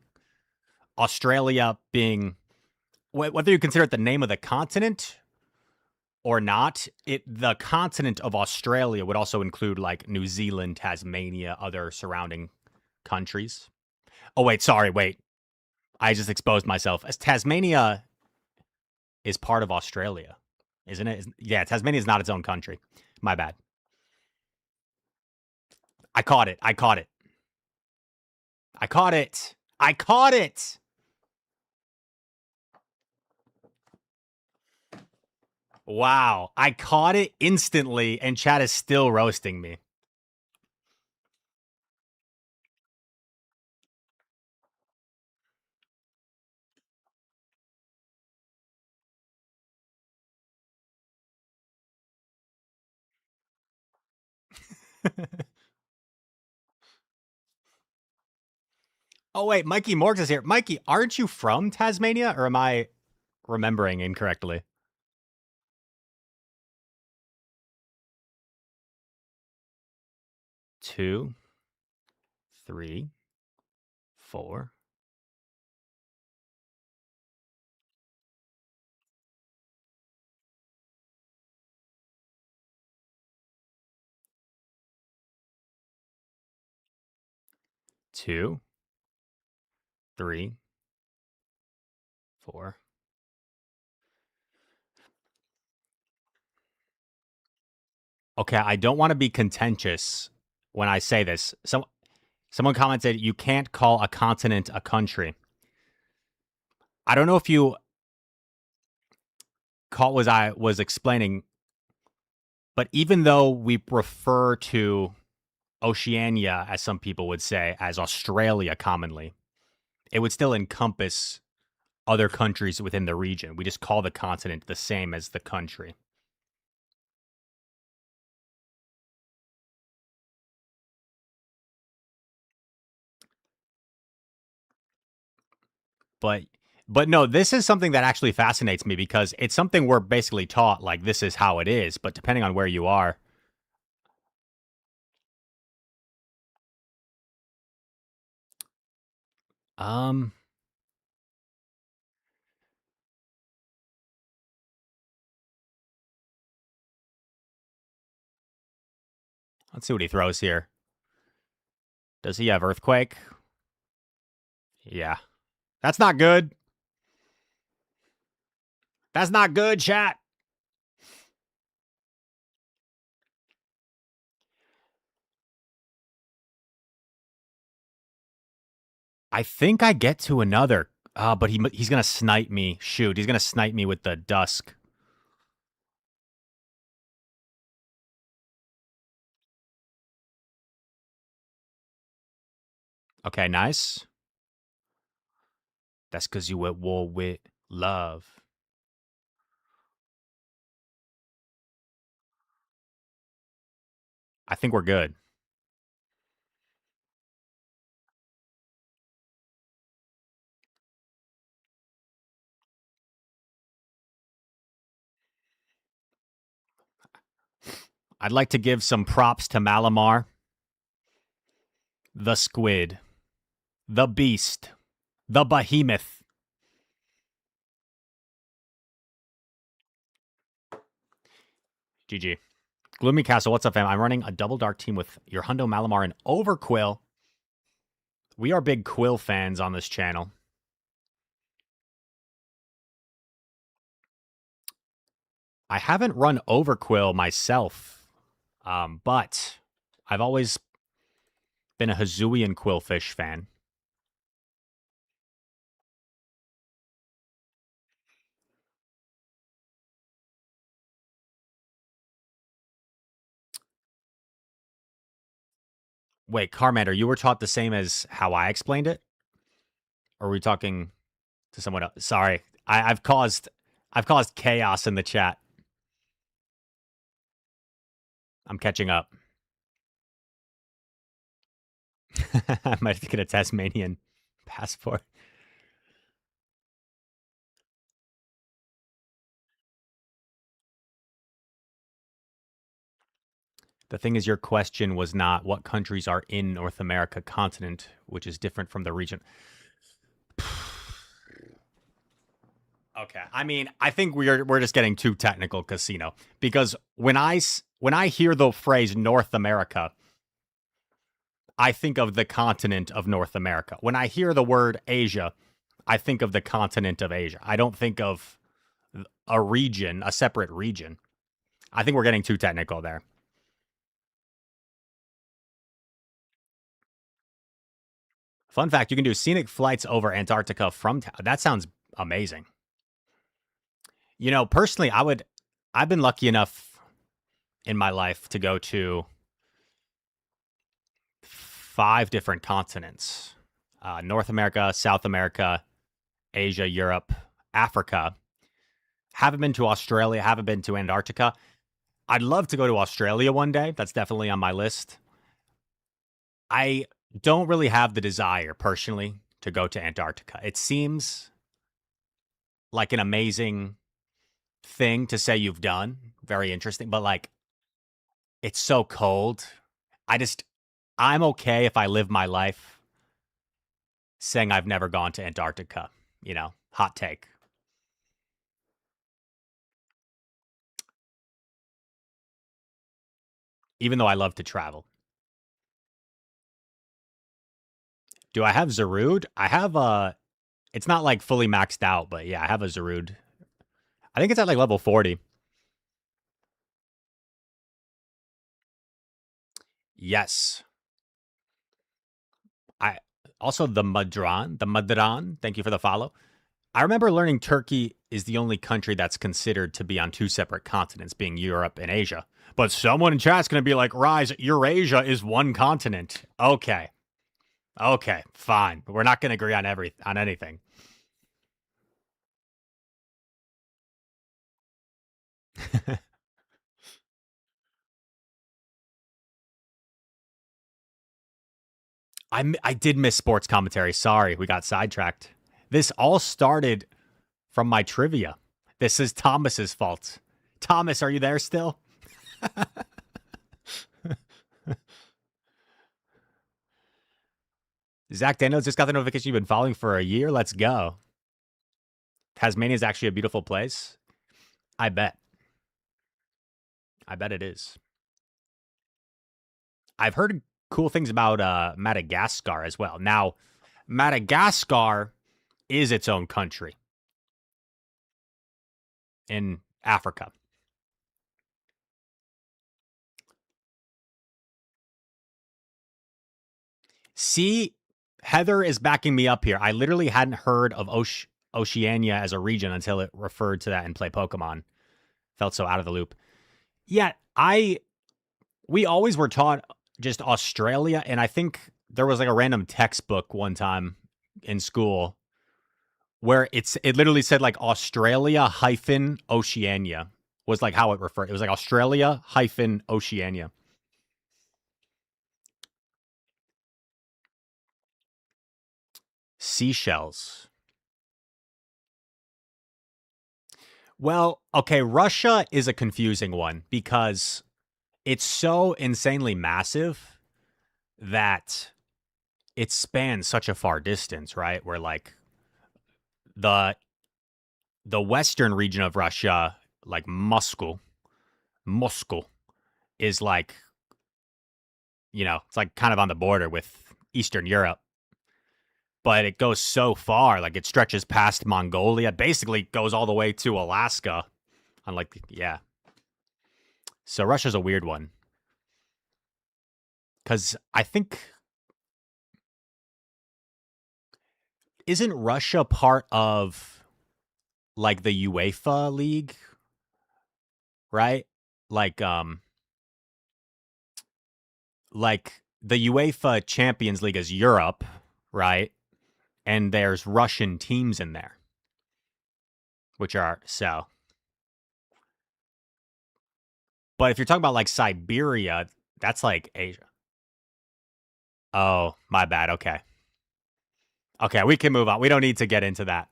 Australia being whether you consider it the name of the continent or not, the continent of Australia would also include like New Zealand, Tasmania, other surrounding countries. Oh wait, sorry, wait. I just exposed myself. As Tasmania is part of Australia, isn't it? Yeah, Tasmania is not its own country. My bad. I caught it. I caught it. I caught it. I caught it. Wow. I caught it instantly, and chat is still roasting me. Oh, wait. Mikey Morgs is here. Mikey, aren't you from Tasmania, or am I remembering incorrectly? 2, 3, 4. Two, 3, 4. Okay, I don't want to be contentious when I say this. Someone commented you can't call a continent a country. I don't know if you caught was I was explaining, but even though we refer to Oceania, as some people would say, as Australia commonly, it would still encompass other countries within the region. We just call the continent the same as the country. But no, this is something that actually fascinates me because it's something we're basically taught like this is how it is, but depending on where you are. Um let's see what he throws here. Does he have earthquake? Yeah. That's not good. That's not good, chat. I think I get to another. But he's gonna snipe me. Shoot, he's gonna snipe me with the dusk. Okay, nice. That's because you at war with love. I think we're good. I'd like to give some props to Malamar, the squid, the beast, the behemoth. GG. Gloomy Castle, what's up, fam? I'm running a double dark team with your Hundo Malamar and Overquill. We are big Quill fans on this channel. I haven't run Overquill myself, but I've always been a Hazuian Quillfish fan. Wait, Carmander, you were taught the same as how I explained it? Or were we talking to someone else? Sorry. I've caused chaos in the chat. I'm catching up. I might get a Tasmanian passport. The thing is, your question was not what countries are in North America continent, which is different from the region. Okay, I mean, I think we're just getting too technical, Casino, because when I hear the phrase North America, I think of the continent of North America. When I hear the word Asia, I think of the continent of Asia. I don't think of a region, a separate region. I think we're getting too technical there. Fun fact, you can do scenic flights over Antarctica from town. That sounds amazing. You know, personally, I've been lucky enough in my life to go to 5 different continents: North America, South America, Asia, Europe, Africa. Haven't been to Australia, haven't been to Antarctica. I'd love to go to Australia one day. That's definitely on my list. I don't really have the desire personally to go to Antarctica. It seems like an amazing thing to say you've done. Very interesting, but like it's so cold. I just I'm okay if I live my life saying I've never gone to Antarctica. Hot take. Even though I love to travel. Do I have Zarude? I have it's not like fully maxed out, but yeah, I have a Zarude. I think it's at like level 40. Yes. I also the Madran. Thank you for the follow. I remember learning Turkey is the only country that's considered to be on 2 separate continents, being Europe and Asia. But someone in chat's going to be like, Rise, Eurasia is one continent. Okay. Okay, fine. We're not going to agree on anything. I did miss sports commentary. Sorry, we got sidetracked. This all started from my trivia. This is Thomas's fault. Thomas, are you there still? Zach Daniels just got the notification you've been following for a year. Let's go. Tasmania is actually a beautiful place. I bet. I bet it is. I've heard cool things about Madagascar as well. Now, Madagascar is its own country in Africa. See, Heather is backing me up here. I literally hadn't heard of Oceania as a region until it referred to that in Play Pokemon. Felt so out of the loop. Yeah, we always were taught just Australia, and I think there was like a random textbook one time in school where it literally said like Australia hyphen Oceania was like how it referred. It was like Australia hyphen Oceania. Seashells. Well, okay, Russia is a confusing one because it's so insanely massive that it spans such a far distance, right? Where like the the western region of Russia, like Moscow is like, it's like kind of on the border with Eastern Europe, but it goes so far, like it stretches past Mongolia, basically goes all the way to Alaska. On like, yeah. So Russia's a weird one because I think isn't Russia part of like the UEFA league, right? Like like the UEFA Champions League is Europe, right? And there's Russian teams in there, which are so. But if you're talking about like Siberia, that's like Asia. Oh, my bad. Okay. Okay, we can move on. We don't need to get into that.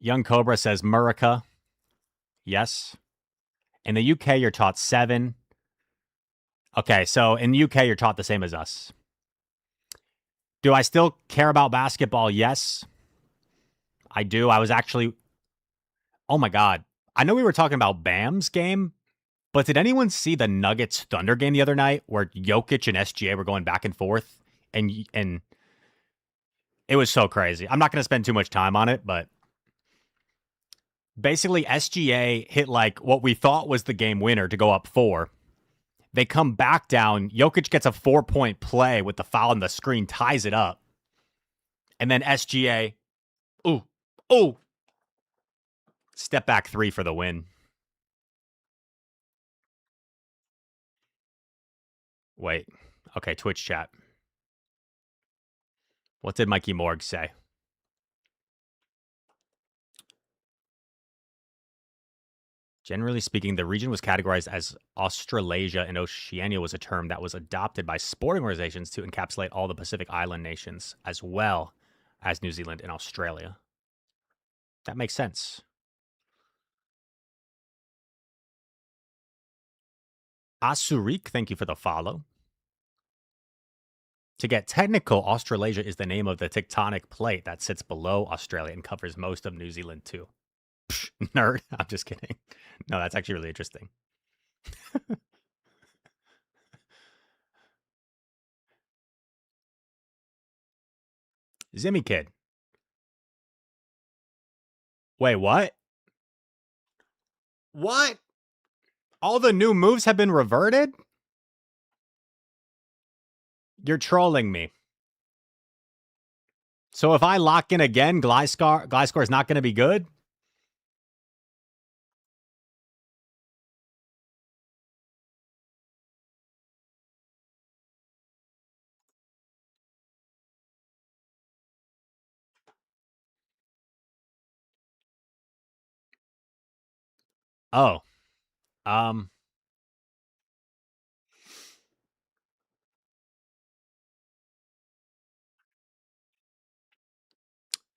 Young Cobra says Murica. Yes. In the UK, you're taught 7. Okay, so in the UK, you're taught the same as us. Do I still care about basketball? Yes, I do. I was actually, oh my God. I know we were talking about Bam's game, but did anyone see the Nuggets Thunder game the other night where Jokic and SGA were going back and forth? And it was so crazy. I'm not going to spend too much time on it, but basically SGA hit like what we thought was the game winner to go up 4. They come back down. Jokic gets a 4-point play with the foul on the screen, ties it up. And then SGA, ooh, step back 3 for the win. Wait. Okay, Twitch chat. What did Mikey Morg say? Generally speaking, the region was categorized as Australasia, and Oceania was a term that was adopted by sporting organizations to encapsulate all the Pacific Island nations, as well as New Zealand and Australia. That makes sense. Asurik, thank you for the follow. To get technical, Australasia is the name of the tectonic plate that sits below Australia and covers most of New Zealand, too. Psh, nerd. I'm just kidding. No, that's actually really interesting. Zimmy Kid. Wait, what? What? All the new moves have been reverted? You're trolling me. So if I lock in again, Gliscor is not going to be good? Oh. Um.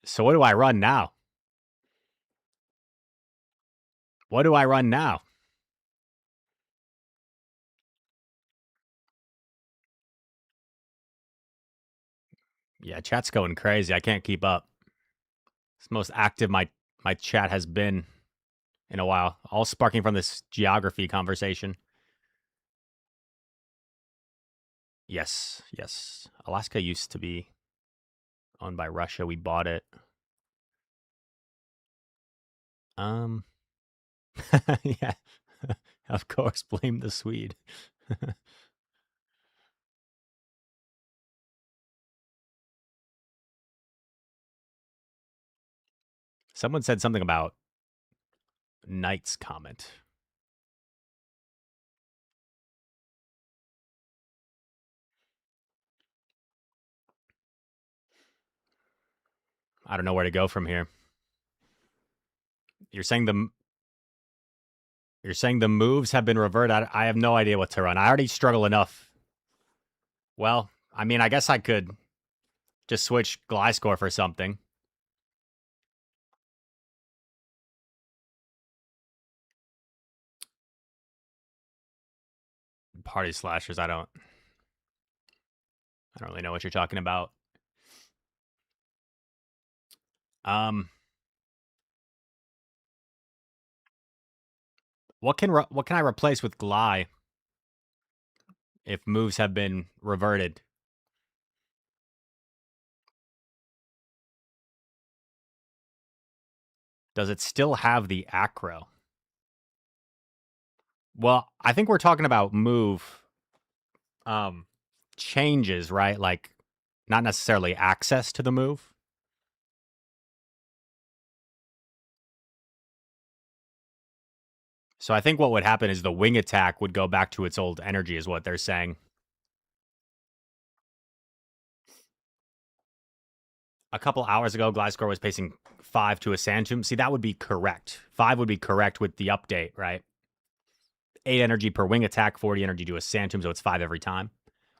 So what do I run now? What do I run now? Yeah, chat's going crazy. I can't keep up. It's the most active my chat has been in a while. All sparking from this geography conversation. Yes, yes. Alaska used to be owned by Russia. We bought it. Yeah. Of course, blame the Swede. Someone said something about Knight's comment. I don't know where to go from here. You're saying the moves have been reverted. I have no idea what to run. I already struggle enough. Well, I mean, I guess I could just switch Gliscor for something. Party slashers. I don't really know what you're talking about. What can I replace with Gly if moves have been reverted? Does it still have the acro? Well, I think we're talking about move changes, right? Like not necessarily access to the move. So I think what would happen is the wing attack would go back to its old energy, is what they're saying. A couple hours ago, Gliscor was pacing 5 to a Sand Tomb. See, that would be correct. 5 would be correct with the update, right? 8 energy per wing attack, 40 energy to a Sand Tomb, so it's 5 every time.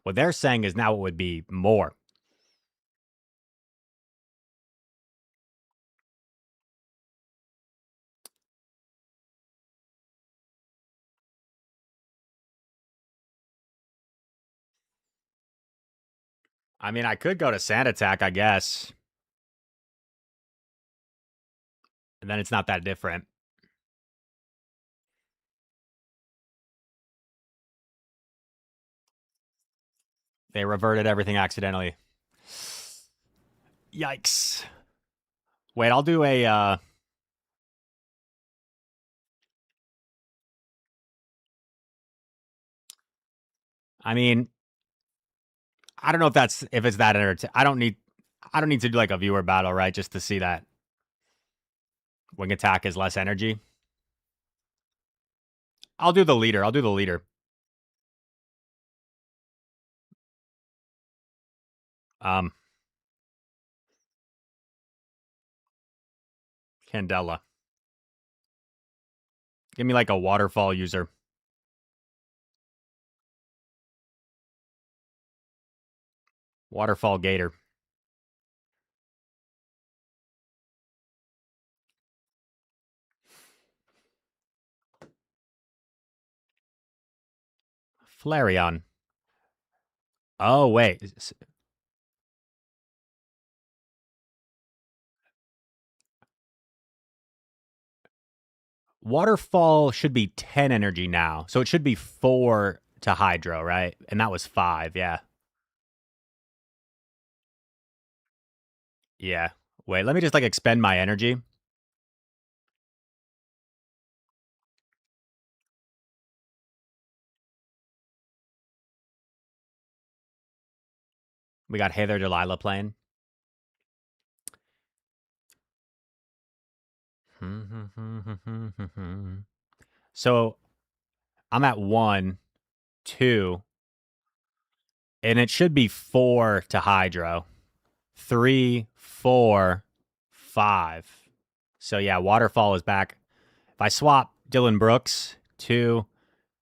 What they're saying is now it would be more. I mean, I could go to Sand Attack, I guess. And then it's not that different. They reverted everything accidentally. Yikes. Wait, I'll do a I mean, I don't know if it's that entertaining. I don't need to do like a viewer battle, right? Just to see that wing attack is less energy. I'll do the leader. I'll do the leader. Um Candela. Give me like a waterfall user. Waterfall Gator. Flareon. Oh, wait. Waterfall should be 10 energy now. So it should be 4 to Hydro, right? And that was 5, yeah. Yeah. Wait, let me just like expend my energy. We got Heather Delilah playing. So I'm at 1, 2, and it should be 4 to Hydro. 3, 4, 5. So yeah, Waterfall is back. If I swap Dylan Brooks, 2,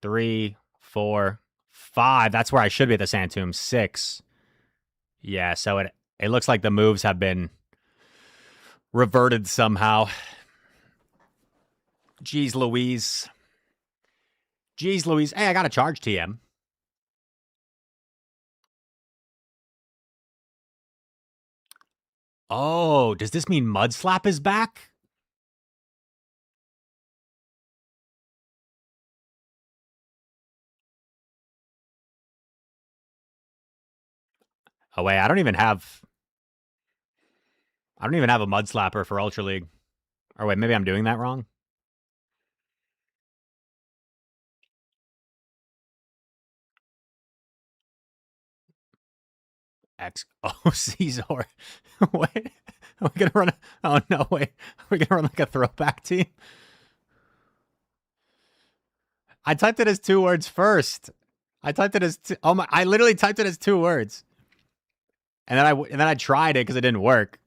3, 4, 5, that's where I should be at the Sand Tomb. 6. Yeah, so it looks like the moves have been reverted somehow. Jeez Louise. Jeez Louise. Hey, I got a charge TM. Oh, does this mean Mud Slap is back? Oh wait, I don't even have a Mud Slapper for Ultra League. Or wait, maybe I'm doing that wrong. X. Oh, Caesar. Wait, are we gonna run? Oh no, wait. Are we gonna run like a throwback team? I typed it as 2 words first. I typed it as oh my! I literally typed it as 2 words, and then I tried it because it didn't work.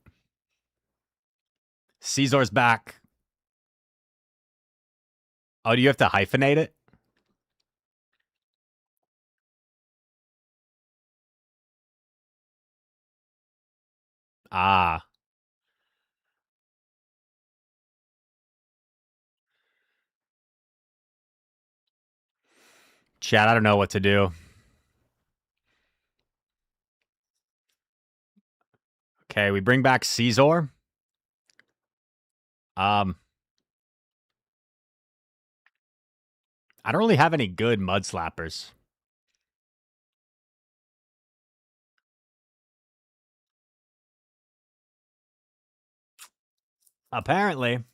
Caesar's back. Oh, do you have to hyphenate it? Ah, chat. I don't know what to do. Okay, we bring back Caesar. Um, I don't really have any good Mud Slappers. Apparently,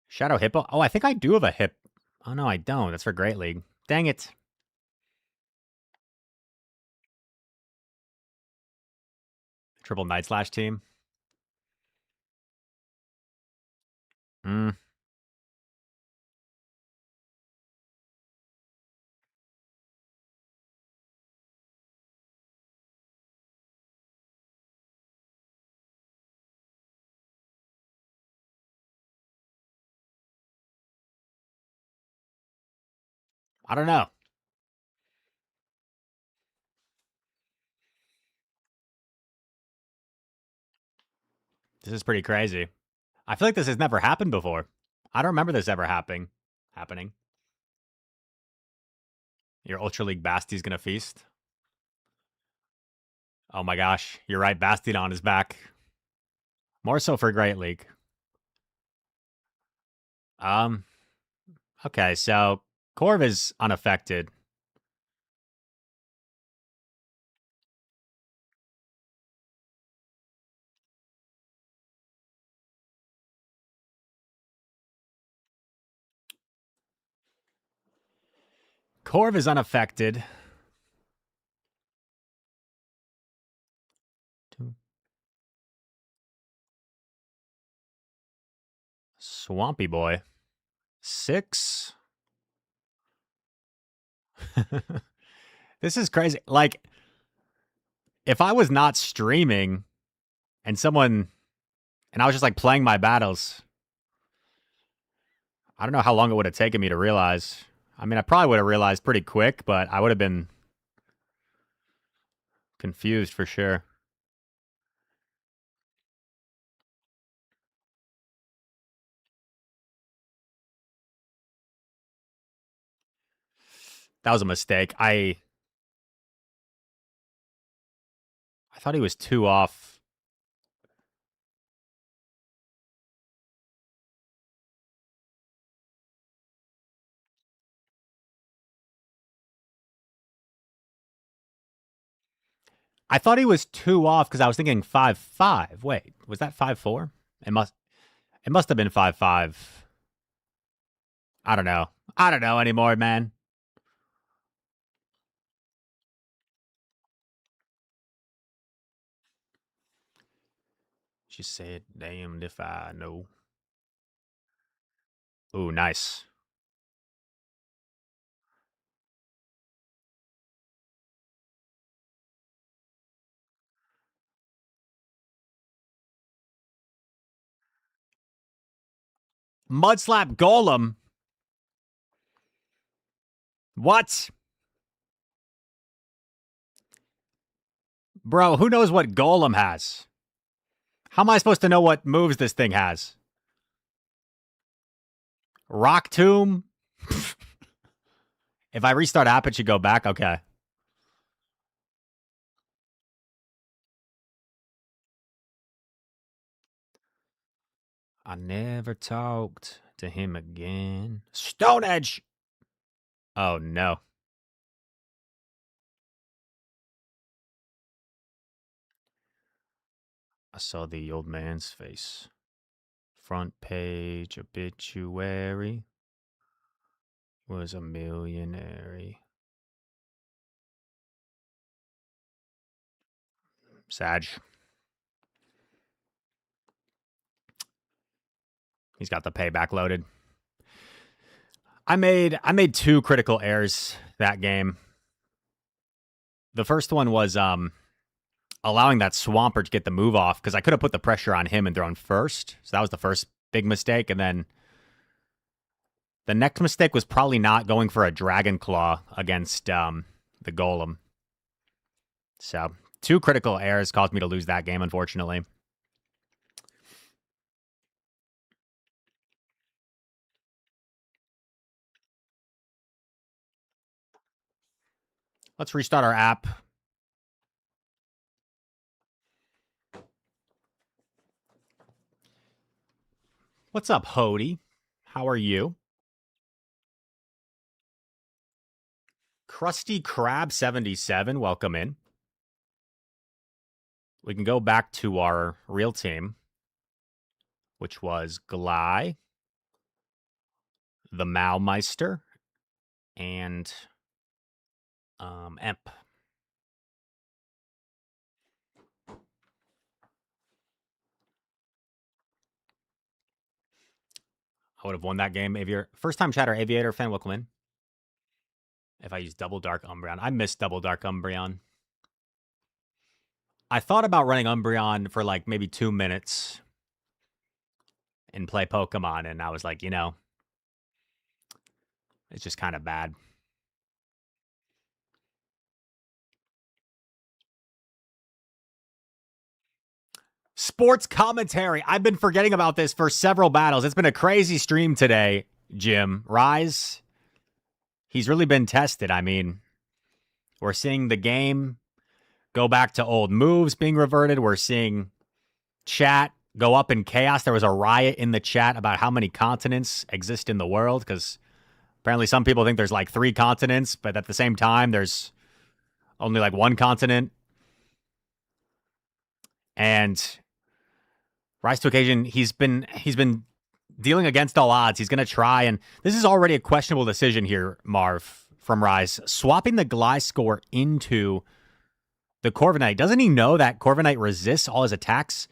Shadow Hippo. Oh, I think I do have a hip. Oh no, I don't. That's for Great League. Dang it. Triple Night Slash team. Hmm. I don't know. This is pretty crazy. I feel like this has never happened before. I don't remember this ever happening. Your Ultra League Basti's gonna feast. Oh my gosh, you're right. Bastion is back. More so for Great League. Um. Okay, so Corv is unaffected. Corv is unaffected. Swampy boy. 6. This is crazy. Like, if I was not streaming and I was just like playing my battles, I don't know how long it would have taken me to realize. I mean, I probably would have realized pretty quick, but I would have been confused for sure. That was a mistake. I thought he was 2 off. I thought he was 2 off because I was thinking 5-5. Wait, was that 5-4? It must have been 5-5. I don't know. I don't know anymore, man. She said, damned if I know. Ooh, nice. Mudslap Golem. What? Bro, who knows what Golem has? How am I supposed to know what moves this thing has? Rock Tomb? If I restart app, it should go back? Okay. I never talked to him again. Stone Edge! Oh, no. I saw the old man's face. Front page obituary. Was a millionaire. Sag. He's got the payback loaded. I made 2 critical errors that game. The first one was allowing that Swampert to get the move off because I could have put the pressure on him and thrown first. So that was the first big mistake. And then the next mistake was probably not going for a Dragon Claw against the Golem. So 2 critical errors caused me to lose that game, unfortunately. Let's restart our app. What's up, Hody? How are you? Krusty Krab 77, welcome in. We can go back to our real team, which was Gly, the Maumeister, and Emp. I would have won that game. Aviator. First time chatter, Aviator fan, welcome in. If I use Double Dark Umbreon. I miss Double Dark Umbreon. I thought about running Umbreon for like maybe 2 minutes and play Pokemon, and I was like, it's just kind of bad. Sports commentary. I've been forgetting about this for several battles. It's been a crazy stream today, Jim. Rise, he's really been tested. I mean, we're seeing the game go back to old moves being reverted. We're seeing chat go up in chaos. There was a riot in the chat about how many continents exist in the world because apparently some people think there's like 3 continents, but at the same time, there's only like 1 continent. And Rise to occasion, he's been dealing against all odds. He's going to try, and this is already a questionable decision here, Marv, from Rise. Swapping the Gliscor into the Corviknight. Doesn't he know that Corviknight resists all his attacks?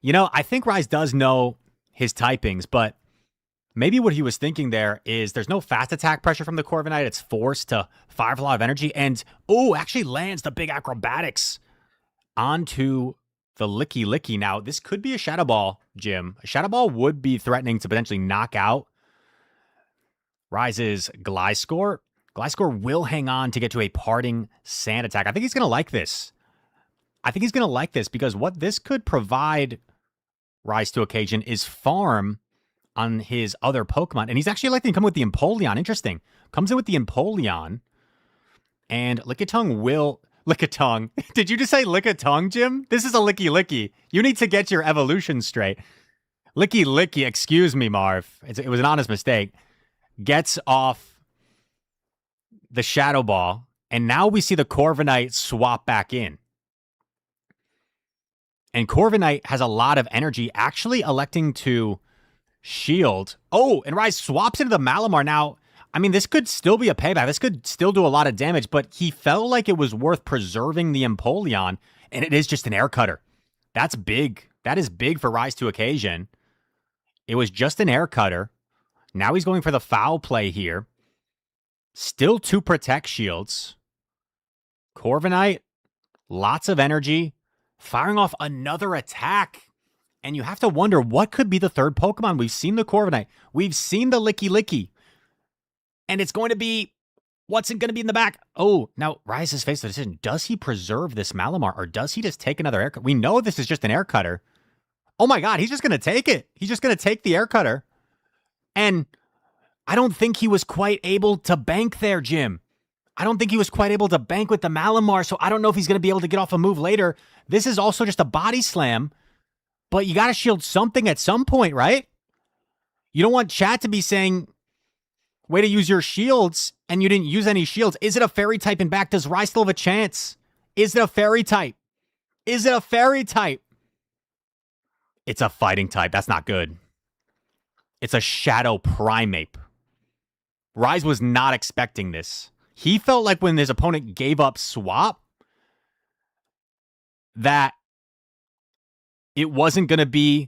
You know, I think Rise does know his typings, but maybe what he was thinking there is there's no fast attack pressure from the Corviknight. It's forced to fire for a lot of energy, and, actually lands the big acrobatics onto the Licky Licky. Now, this could be a Shadow Ball, Jim. A Shadow Ball would be threatening to potentially knock out Rise's Gliscor. Gliscor will hang on to get to a parting sand attack. I think he's going to like this. Because what this could provide Rise to occasion is farm on his other Pokemon. And he's actually electing to come with the Empoleon. Interesting. Comes in with the Empoleon. And Lickitung will... Lickitung. Did you just say Lickitung, Jim? This is a Licky Licky. You need to get your evolution straight. Licky Licky, excuse me, Marv. It was an honest mistake. Gets off the Shadow Ball. And now we see the Corviknight swap back in. And Corviknight has a lot of energy, actually electing to shield. Oh, and Rise swaps into the Malamar. Now, I mean, this could still be a payback. This could still do a lot of damage, but he felt like it was worth preserving the Empoleon, and it is just an air cutter. That's big. That is big for Rise to occasion. It was just an air cutter. Now he's going for the foul play here. Still 2 protect shields. Corviknight, lots of energy, firing off another attack. And you have to wonder, what could be the third Pokemon? We've seen the Corviknight. We've seen the Licky Licky. And it's going to be, what's it going to be in the back? Oh, now Rise has faced the decision. Does he preserve this Malamar, or does he just take another air cutter? We know this is just an air cutter. Oh my God, he's just going to take it. He's just going to take the air cutter. And I don't think he was quite able to bank there, Jim. I don't think he was quite able to bank with the Malamar, so I don't know if he's going to be able to get off a move later. This is also just a body slam, but you got to shield something at some point, right? You don't want chat to be saying, way to use your shields, and you didn't use any shields. Is it a fairy type in back? Does Rise still have a chance? Is it a fairy type? Is it a fairy type? It's a fighting type. That's not good. It's a Shadow Primeape. Rise was not expecting this. He felt like when his opponent gave up swap, that it wasn't going to be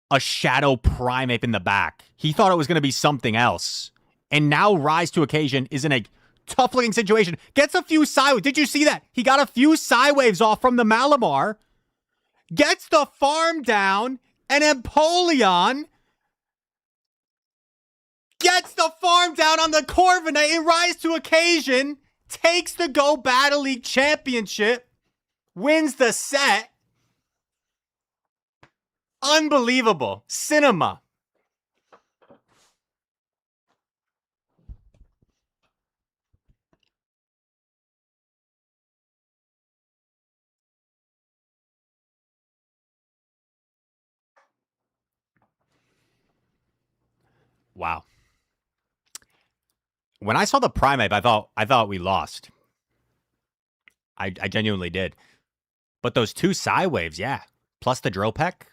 a Shadow Primeape in the back. He thought it was going to be something else. And now Rise to occasion is in a tough-looking situation. Gets a few Psywaves. Did you see that? He got a few Psywaves off from the Malamar. Gets the farm down. And Empoleon gets the farm down on the Corviknight. And Rise to occasion takes the Go Battle League Championship. Wins the set. Unbelievable. Cinema. Wow. When I saw the Primeape, I thought we lost. I genuinely did. But those 2 Psywaves, yeah. Plus the Dropek.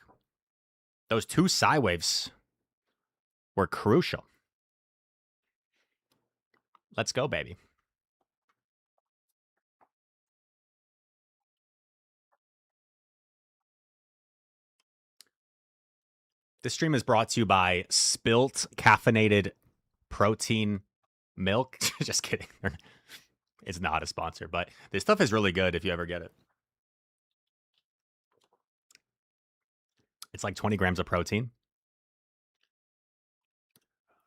Those 2 Psywaves were crucial. Let's go, baby. This stream is brought to you by Spilt Caffeinated Protein Milk. Just kidding. It's not a sponsor, but this stuff is really good if you ever get it. It's like 20 grams of protein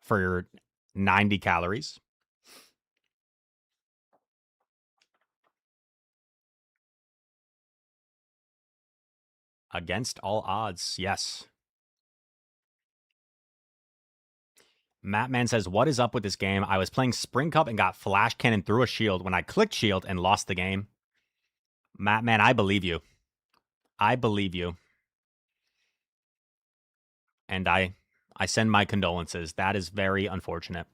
for your 90 calories. Against all odds, yes. Mattman says, what is up with this game? I was playing Spring Cup and got flash cannon through a shield when I clicked shield and lost the game. Mattman, I believe you. I believe you. And I send my condolences. That is very unfortunate.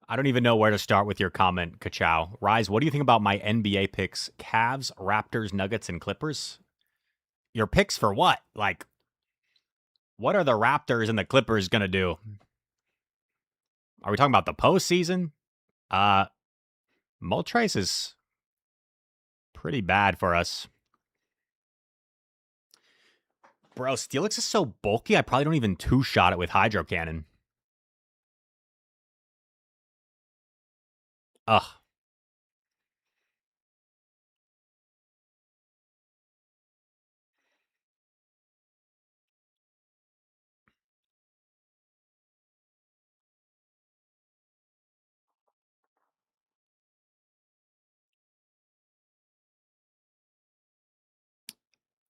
I don't even know where to start with your comment, Kachow. Rise, what do you think about my NBA picks? Cavs, Raptors, Nuggets, and Clippers? Your picks for what? Like, what are the Raptors and the Clippers going to do? Are we talking about the postseason? Moltres is pretty bad for us. Bro, Steelix is so bulky, I probably don't even two-shot it with Hydro Cannon. Ugh.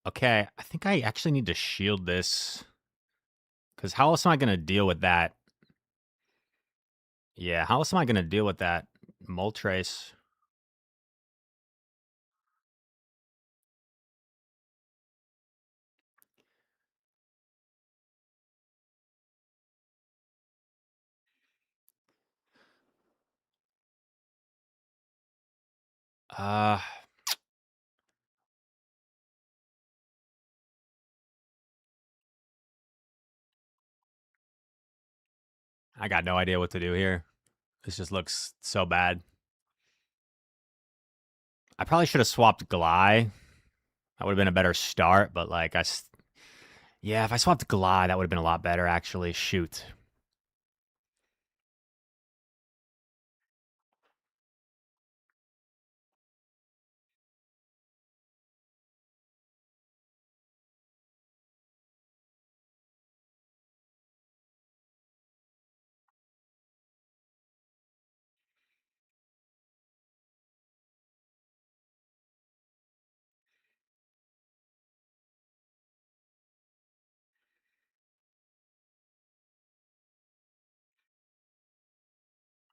Okay, I think I actually need to shield this. Because how else am I going to deal with that? Yeah, how else am I going to deal with that Moltres? Uh, I got no idea what to do here. This just looks so bad. I probably should have swapped Gly. That would have been a better start, but like yeah, if I swapped Gly, that would have been a lot better actually. Shoot.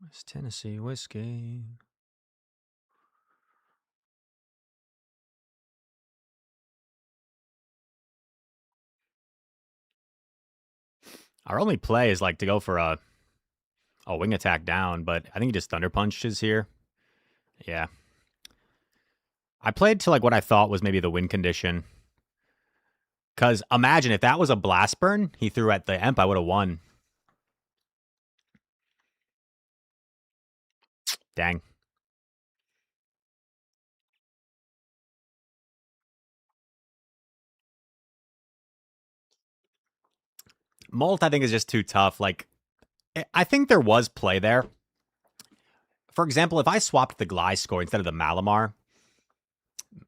West Tennessee whiskey. Our only play is like to go for a wing attack down, but I think he just thunder punches here. Yeah. I played to like what I thought was maybe the win condition. Because imagine if that was a blast burn he threw at the Emp, I would have won. Dang. Molt, I think, is just too tough. Like, I think there was play there. For example, if I swapped the Gly score instead of the Malamar,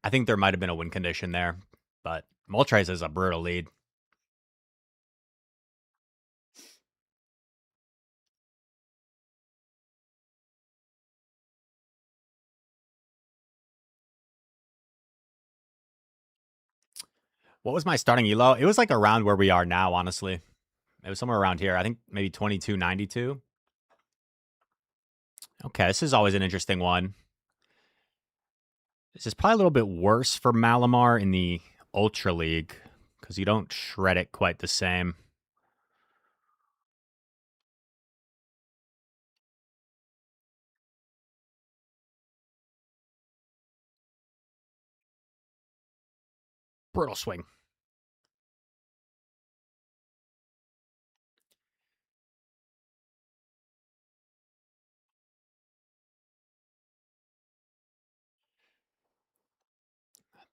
I think there might have been a win condition there. But Moltres is a brutal lead. What was my starting elo? It was like around where we are now, honestly. It was somewhere around here. I think maybe 2292. Okay, this is always an interesting one. This is probably a little bit worse for Malamar in the Ultra League because you don't shred it quite the same. Brutal swing.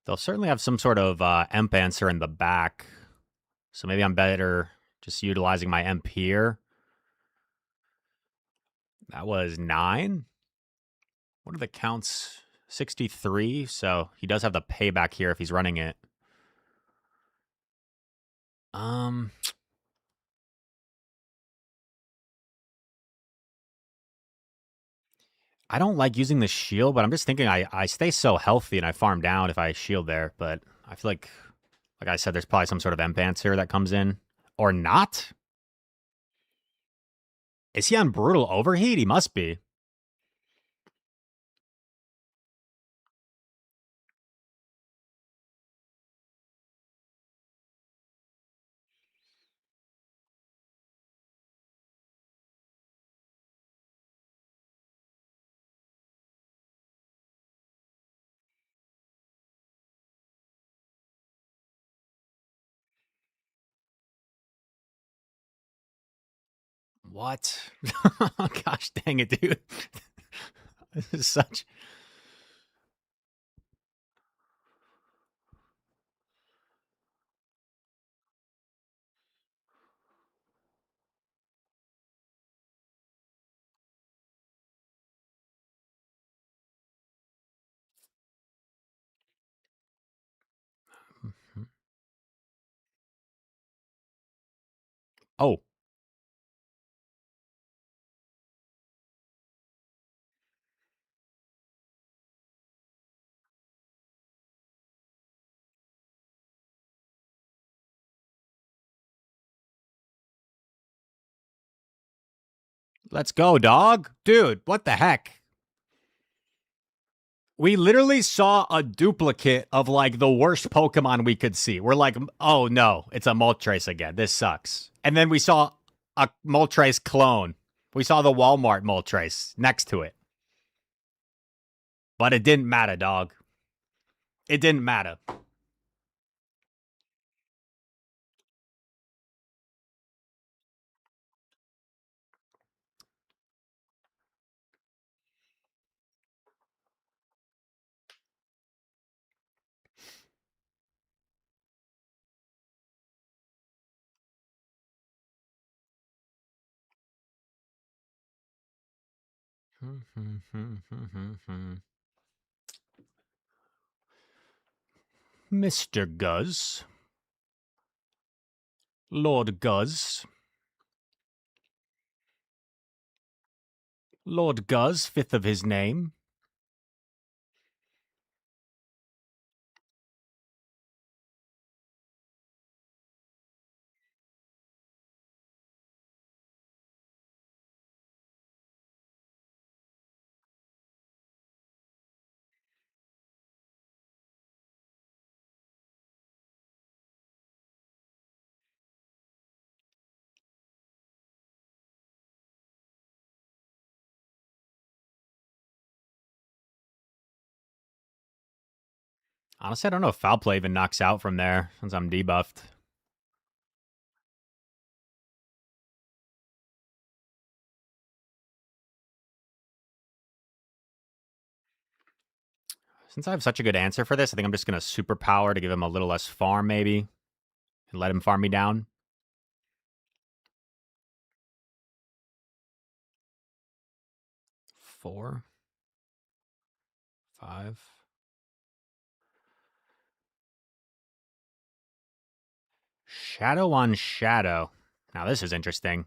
They'll certainly have some sort of Emp answer in the back. So maybe I'm better just utilizing my Emp here. That was 9. What are the counts? 63. So he does have the payback here if he's running it. I don't like using the shield, but I'm just thinking I stay so healthy and I farm down if I shield there. But I feel like I said, there's probably some sort of Emp here that comes in. Or not? Is he on Brutal Overheat? He must be. What? Gosh dang it, dude. This is such. Oh, let's go, dog. Dude, what the heck? We literally saw a duplicate of like the worst Pokemon we could see. We're like, oh no, it's a Moltres again. This sucks. And then we saw a Moltres clone. We saw the Walmart Moltres next to it. But it didn't matter, dog. It didn't matter. Mr. Guz. Lord Guz. Lord Guz, fifth of his name. Honestly, I don't know if Foul Play even knocks out from there since I'm debuffed. Since I have such a good answer for this, I think I'm just going to superpower to give him a little less farm, maybe, and let him farm me down. Four, five. Shadow on Shadow. Now, this is interesting.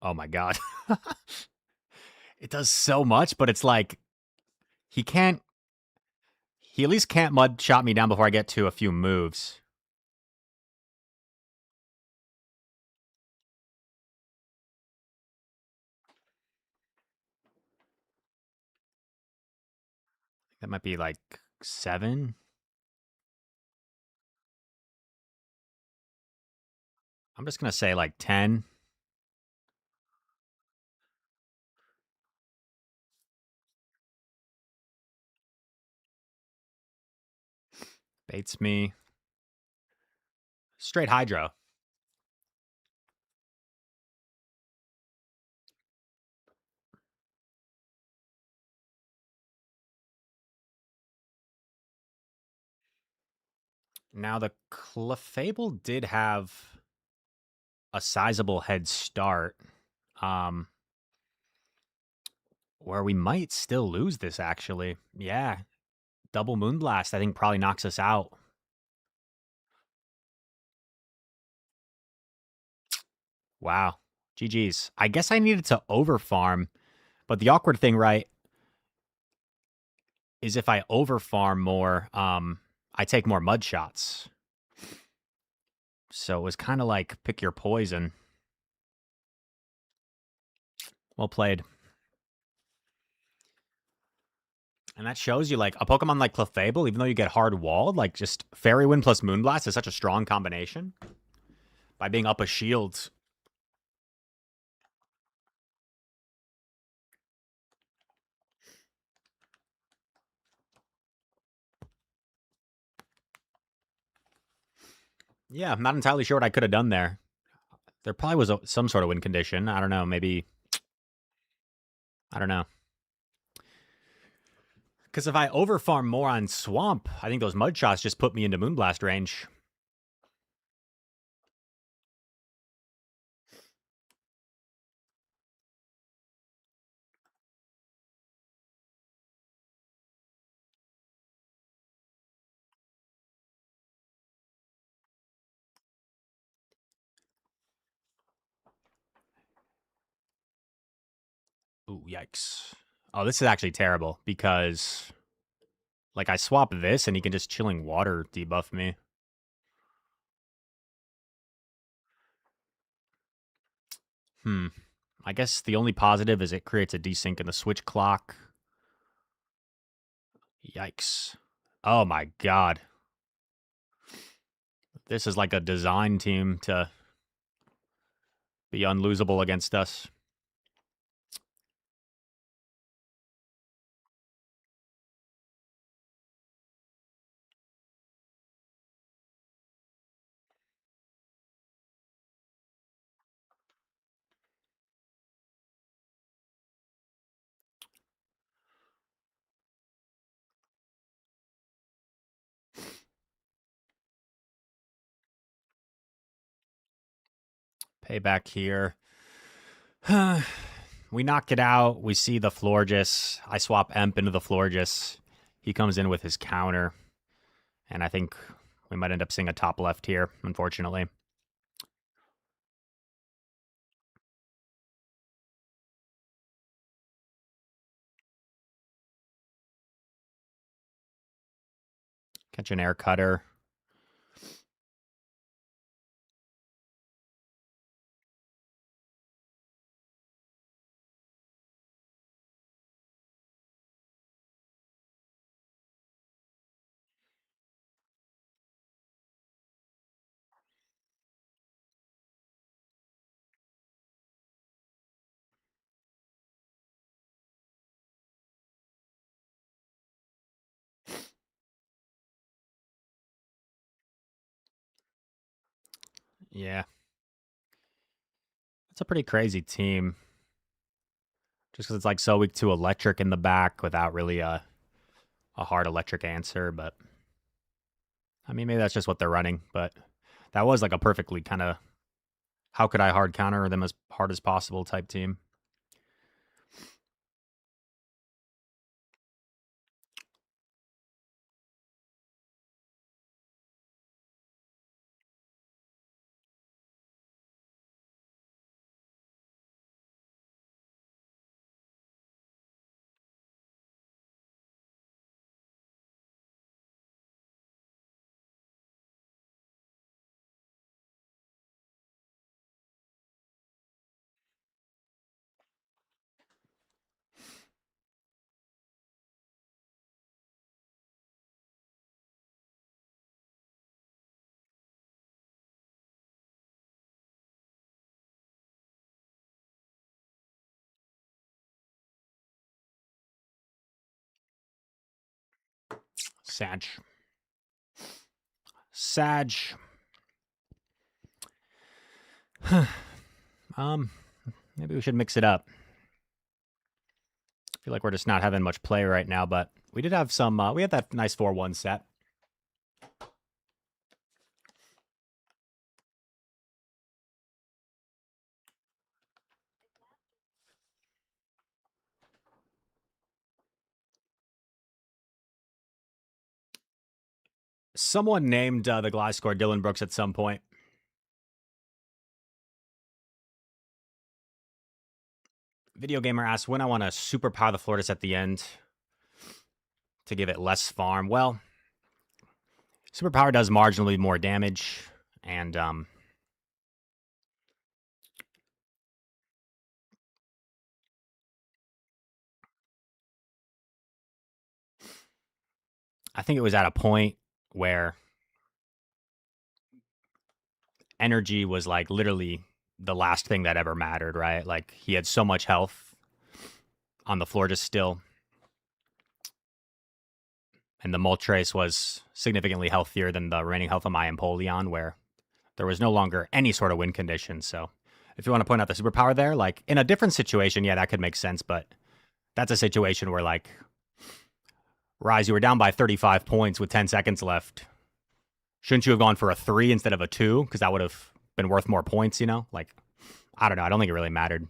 Oh my god. It does so much, but it's like he can't. He at least can't mud shot me down before I get to a few moves. That might be like 7. I'm just gonna say like 10. Baits me. Straight Hydro. Now the Clefable did have a sizable head start. Where we might still lose this actually. Yeah. Double Moonblast, I think, probably knocks us out. Wow. GG's. I guess I needed to overfarm, but the awkward thing, right, is if I overfarm more, I take more mud shots. So it was kind of like pick your poison. Well played. And that shows you, like, a Pokemon like Clefable, even though you get hard walled, like, just Fairy Wind plus Moonblast is such a strong combination. By being up a shield. Yeah, I'm not entirely sure what I could have done there. There probably was some sort of win condition. I don't know. Maybe. I don't know. Because if I overfarm more on Swamp, I think those mud shots just put me into Moonblast range. Ooh, yikes. Oh, this is actually terrible because, like, I swap this and he can just Chilling Water debuff me. I guess the only positive is it creates a desync in the switch clock. Yikes. Oh my god. This is like a design team to be unlosable against us. Payback here. We knock it out. We see the Florges. I swap Emp into the Florges. He comes in with his counter. And I think we might end up seeing a top left here, unfortunately. Catch an air cutter. Yeah. It's a pretty crazy team. Just because it's like so weak to electric in the back without really a hard electric answer. But I mean, maybe that's just what they're running. But that was like a perfectly kind of how could I hard counter them as hard as possible type team. Sag. Sag. Maybe we should mix it up. I feel like we're just not having much play right now, but we did have some. We had that nice 4-1 set. Someone named the Gliscor Dylan Brooks at some point. Video Gamer asks when I want to superpower the Floridas at the end to give it less farm. Well, superpower does marginally more damage, and I think it was at a point where energy was like literally the last thing that ever mattered, right? Like he had so much health on the floor just still. And the Moltres was significantly healthier than the remaining health of my Empoleon, where there was no longer any sort of win condition. So if you want to point out the superpower there, like in a different situation, yeah, that could make sense. But that's a situation where like Rise, you were down by 35 points with 10 seconds left. Shouldn't you have gone for a 3 instead of a 2? Because that would have been worth more points, you know? Like, I don't know. I don't think it really mattered.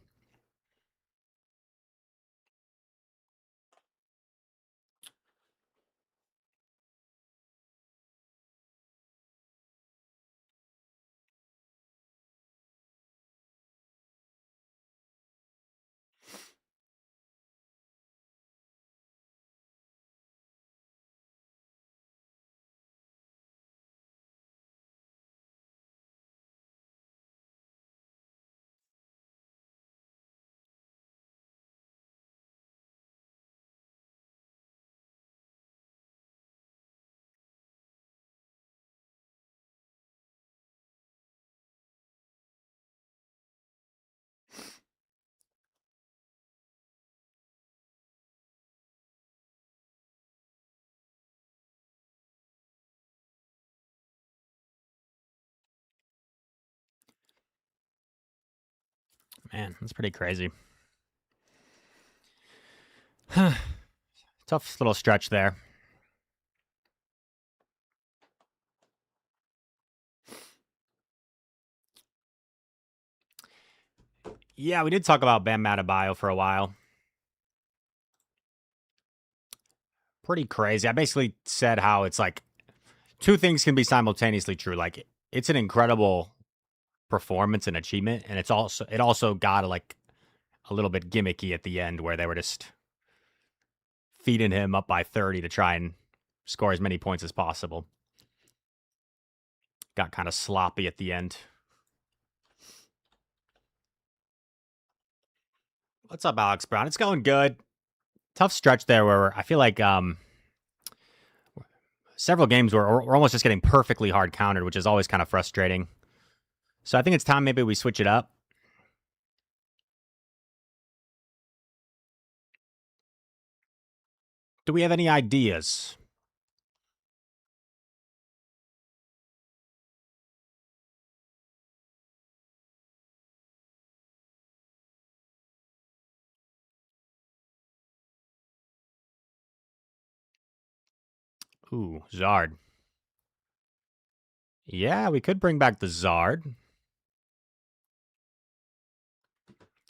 Man, that's pretty crazy. Tough little stretch there. Yeah, we did talk about Bam Adebayo for a while. Pretty crazy. I basically said how it's like two things can be simultaneously true. Like it's an incredible performance and achievement, and it also got like a little bit gimmicky at the end where they were just feeding him up by 30 to try and score as many points as possible. Got kind of sloppy at the end. What's up, Alex Brown? It's going good. Tough stretch there where I feel like several games where we're almost just getting perfectly hard countered, which is always kind of frustrating. So I think it's time maybe we switch it up. Do we have any ideas? Ooh, Zard. Yeah, we could bring back the Zard.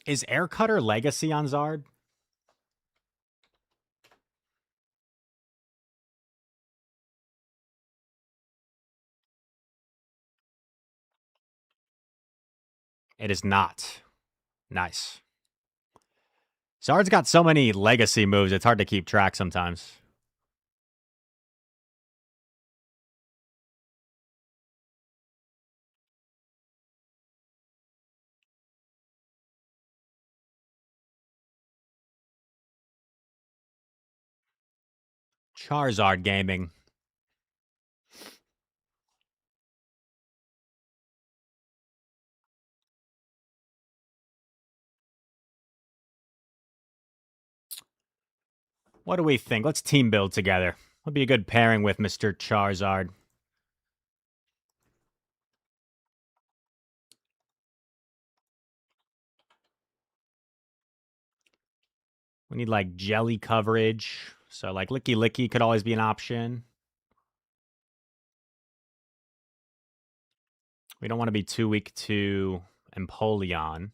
Is Air Cutter Legacy on Zard? It is not. Nice. Zard's got so many legacy moves, it's hard to keep track sometimes. Charizard Gaming. What do we think? Let's team build together. Would be a good pairing with Mr. Charizard. We need like jelly coverage. So like Licky Licky could always be an option. We don't want to be too weak to Empoleon.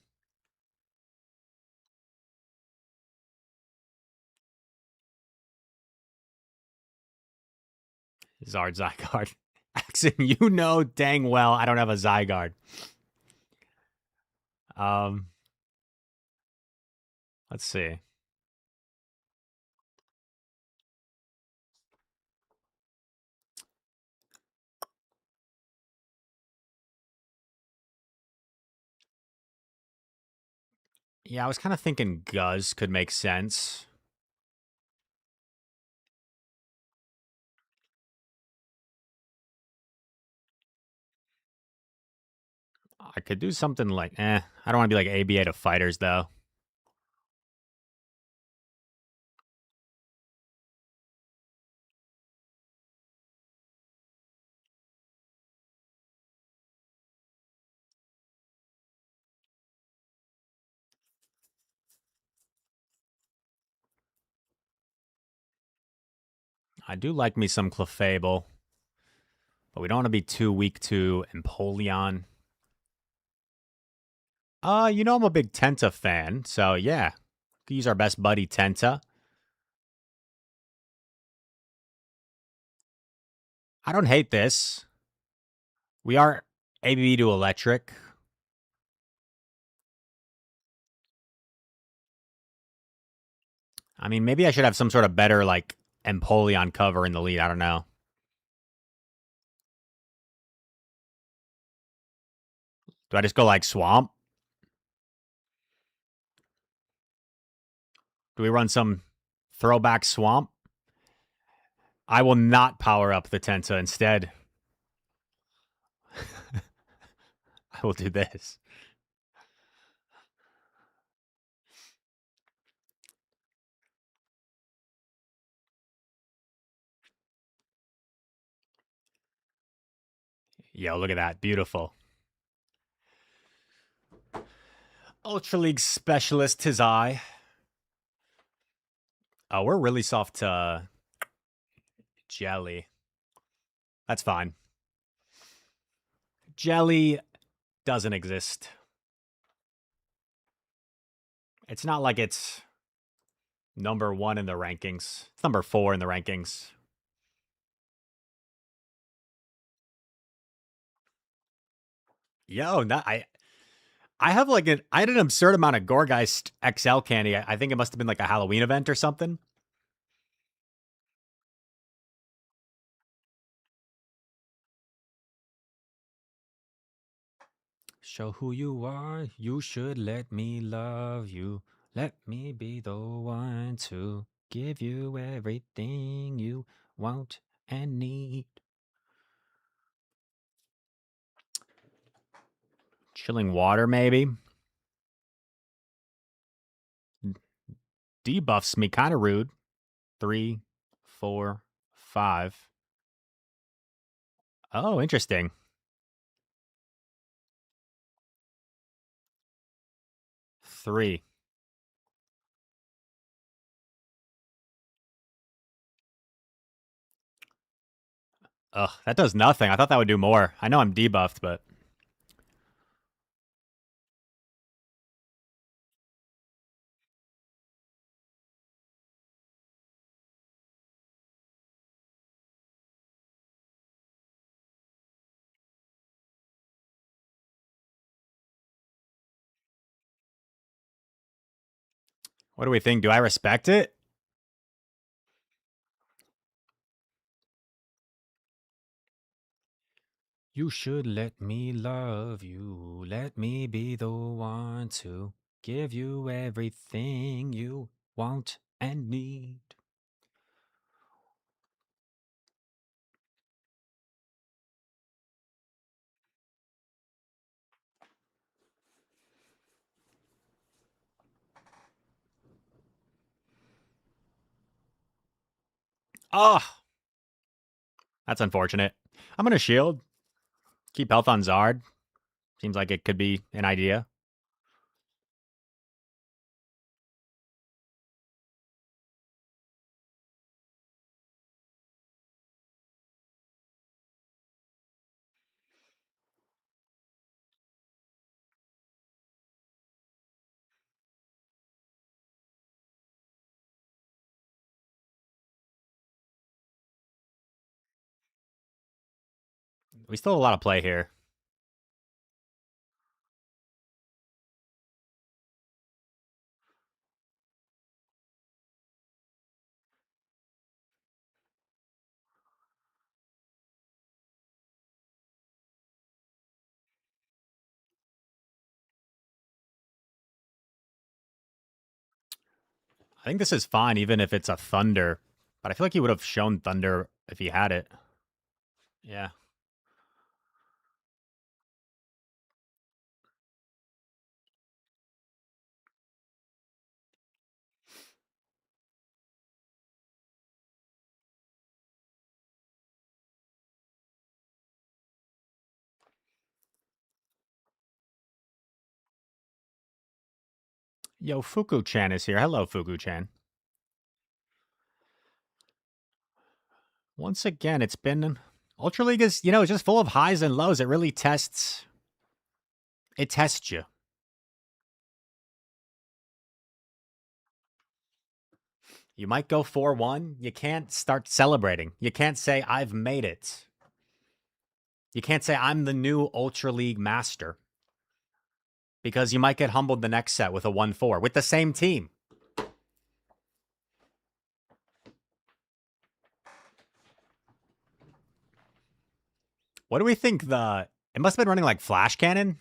Zard Zygarde. Axon, you know dang well I don't have a Zygarde. Let's see. Yeah, I was kind of thinking Guz could make sense. I could do something like, I don't want to be like ABA to fighters, though. I do like me some Clefable, but we don't want to be too weak to Empoleon. I'm a big Tenta fan, so yeah. Could use our best buddy Tenta. I don't hate this. We are ABB to electric. I mean, maybe I should have some sort of better, like, Empoleon cover in the lead. I don't know. Do I just go like Swamp? Do we run some throwback Swamp? I will not power up the Tenta instead. I will do this. Yo, look at that. Beautiful. Ultra League specialist, his eye. Oh, we're really soft to Jelly. That's fine. Jelly doesn't exist. It's not like it's number 1 in the rankings. It's number 4 in the rankings. Yo, I have like I had an absurd amount of Gorgeist XL candy. I think it must have been like a Halloween event or something. Show who you are. You should let me love you. Let me be the one to give you everything you want and need. Chilling water, maybe. Debuffs me, kind of rude. 3, 4, 5. Oh, interesting. 3. Ugh, that does nothing. I thought that would do more. I know I'm debuffed, but what do we think? Do I respect it? You should let me love you. Let me be the one to give you everything you want and need. Oh, that's unfortunate. I'm going to shield. Keep health on Zard. Seems like it could be an idea. We still have a lot of play here. I think this is fine, even if it's a Thunder. But I feel like he would have shown Thunder if he had it. Yeah. Yo, Fuku-chan is here. Hello, Fuku-chan. Once again, it's been Ultra League is, it's just full of highs and lows. It really tests you. You might go 4-1. You can't start celebrating. You can't say I've made it. You can't say I'm the new Ultra League master because you might get humbled the next set with a 1-4 with the same team. What do we think it must have been running like Flash Cannon,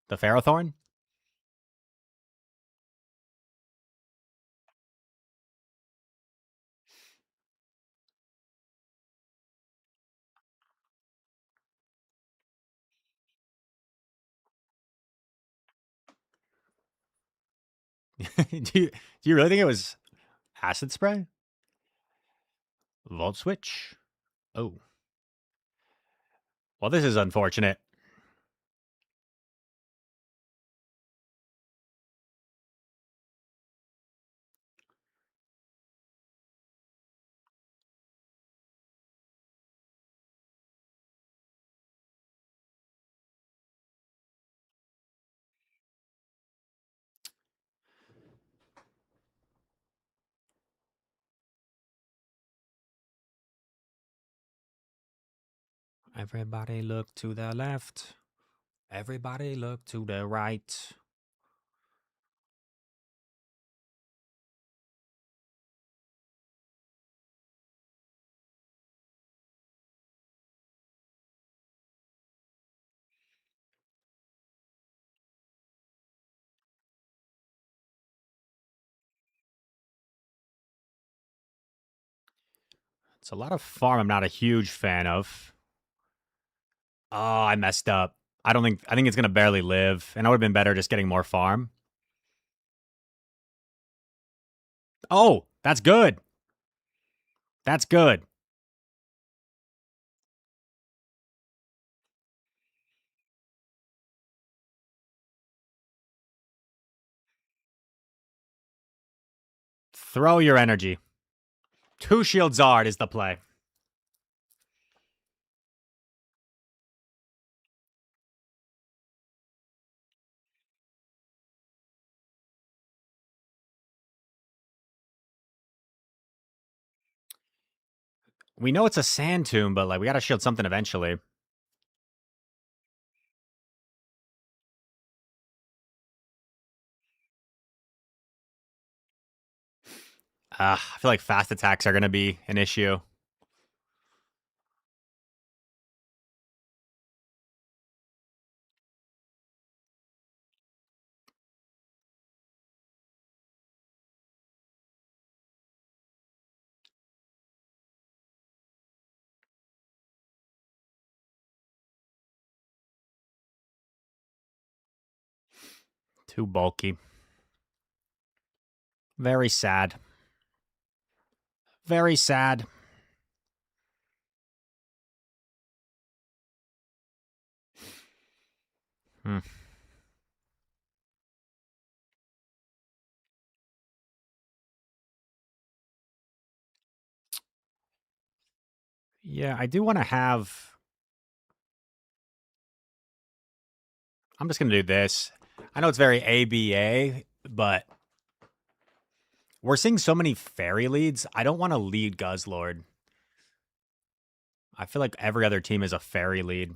the Ferrothorn? do you really think it was acid spray? Volt switch? Oh. Well, this is unfortunate. Everybody look to the left. Everybody look to the right. It's a lot of farm I'm not a huge fan of. Oh, I messed up. I think it's gonna barely live, and I would have been better just getting more farm. Oh, that's good. That's good. Throw your energy. Two shield Zard is the play. We know it's a sand tomb, but like we gotta shield something eventually. I feel like fast attacks are gonna be an issue. Too bulky. Very sad. Very sad. Hmm. Yeah, I do want to have. I'm just gonna do this. I know it's very ABA, but we're seeing so many fairy leads. I don't want to lead Guzzlord. I feel like every other team is a fairy lead.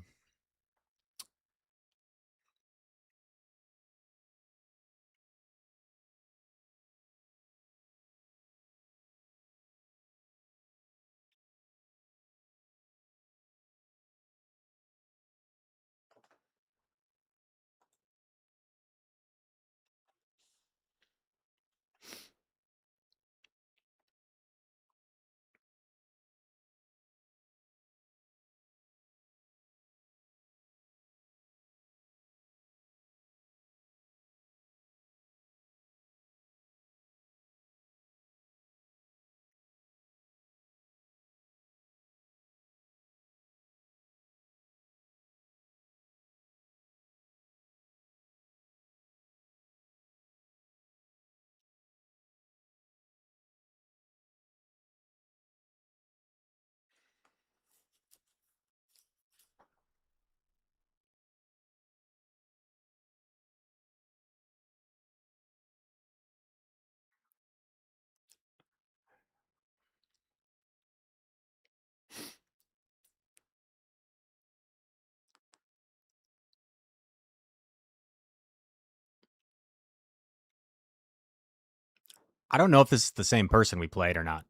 I don't know if this is the same person we played or not.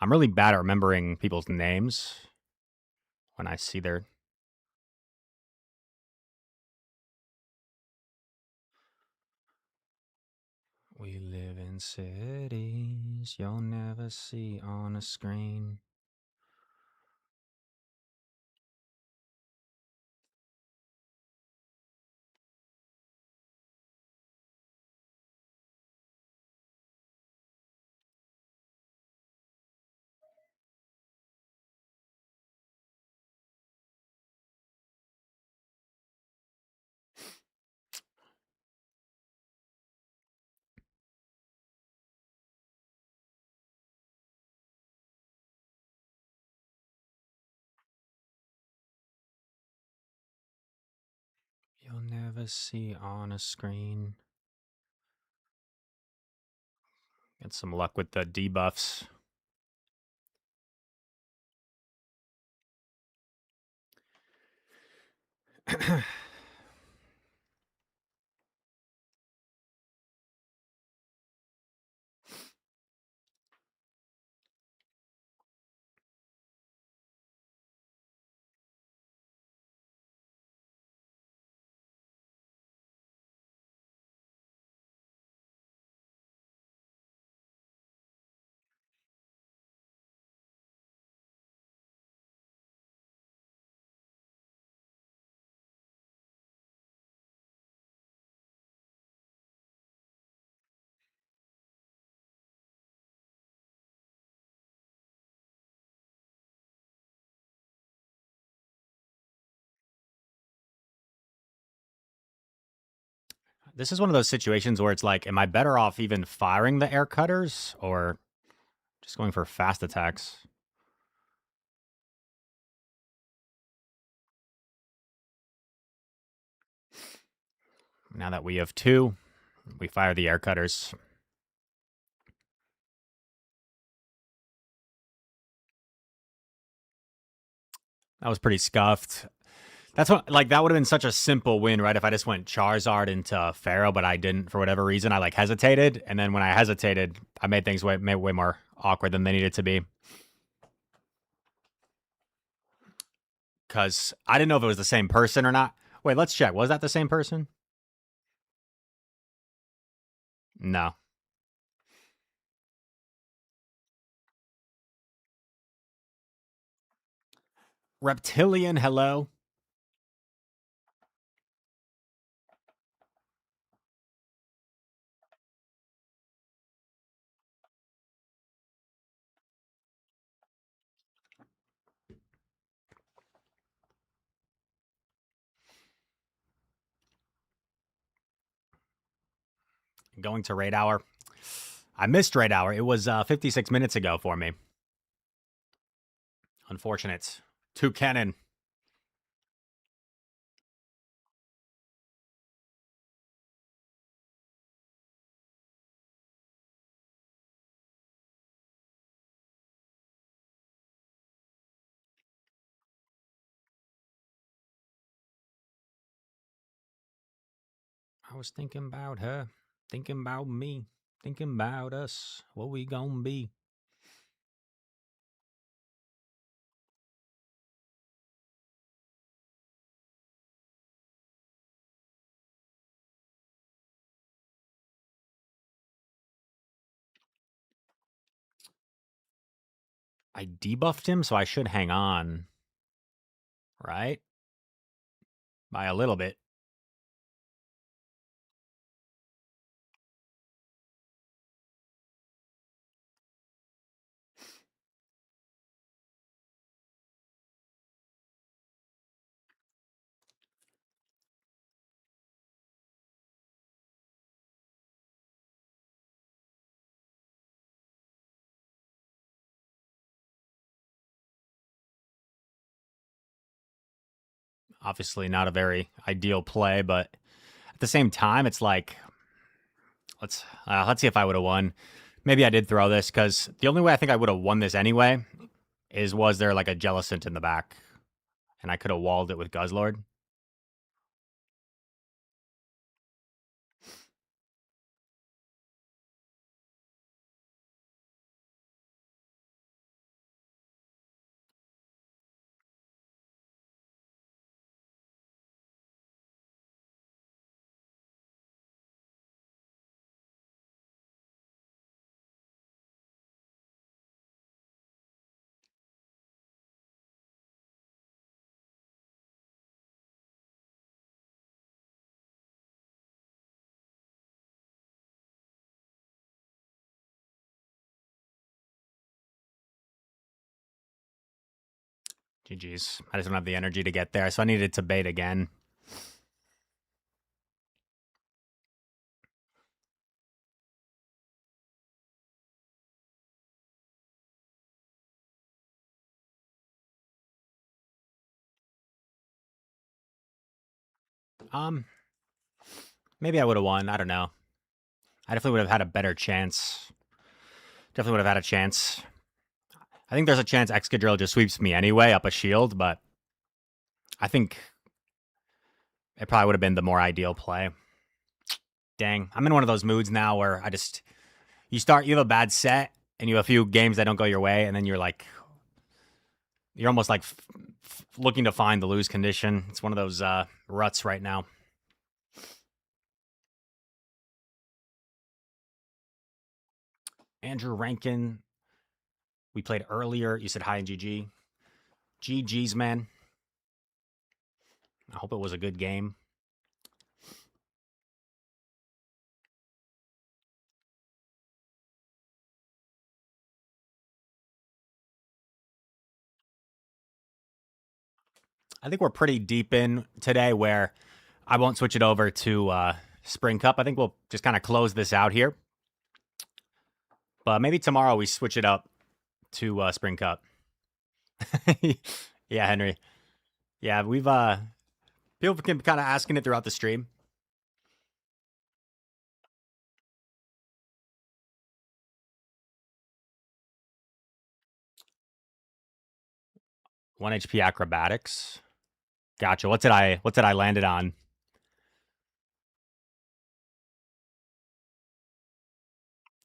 I'm really bad at remembering people's names when I see their. We live in cities you'll never see on a screen. You'll never see on a screen. Get some luck with the debuffs. This is one of those situations where it's like, am I better off even firing the air cutters or just going for fast attacks? Now that we have two, we fire the air cutters. That was pretty scuffed. That's what, like, that would have been such a simple win, right? If I just went Charizard into Pharaoh, but I didn't for whatever reason. I like hesitated, and then when I hesitated, I made things way more awkward than they needed to be. Because I didn't know if it was the same person or not. Wait, let's check. Was that the same person? No. Reptilian, hello. Going to raid hour. I missed raid hour. It was 56 minutes ago for me. Unfortunate. Two cannon. I was thinking about her, thinking about me, thinking about us. What we gonna be? I debuffed him, so I should hang on. Right? By a little bit. Obviously not a very ideal play, but at the same time, it's like let's see if I would have won. Maybe I did throw this because the only way I think I would have won this anyway is was there like a Jellicent in the back, and I could have walled it with Guzzlord. GG's. I just don't have the energy to get there, so I needed to bait again. Um, Maybe I would have won. I don't know. I definitely would have had a better chance. Definitely would have had a chance. I think there's a chance Excadrill just sweeps me anyway up a shield, but I think it probably would have been the more ideal play. Dang. I'm in one of those moods now where you have a bad set and you have a few games that don't go your way, and then you're almost like looking to find the lose condition. It's one of those ruts right now. Andrew Rankin, we played earlier. You said hi and GG. GG's, man. I hope it was a good game. I think we're pretty deep in today where I won't switch it over to Spring Cup. I think we'll just kind of close this out here. But maybe tomorrow we switch it up to Spring Cup. Yeah, Henry. Yeah, we've people can kind of asking it throughout the stream. One HP acrobatics. Gotcha. What did I land it on?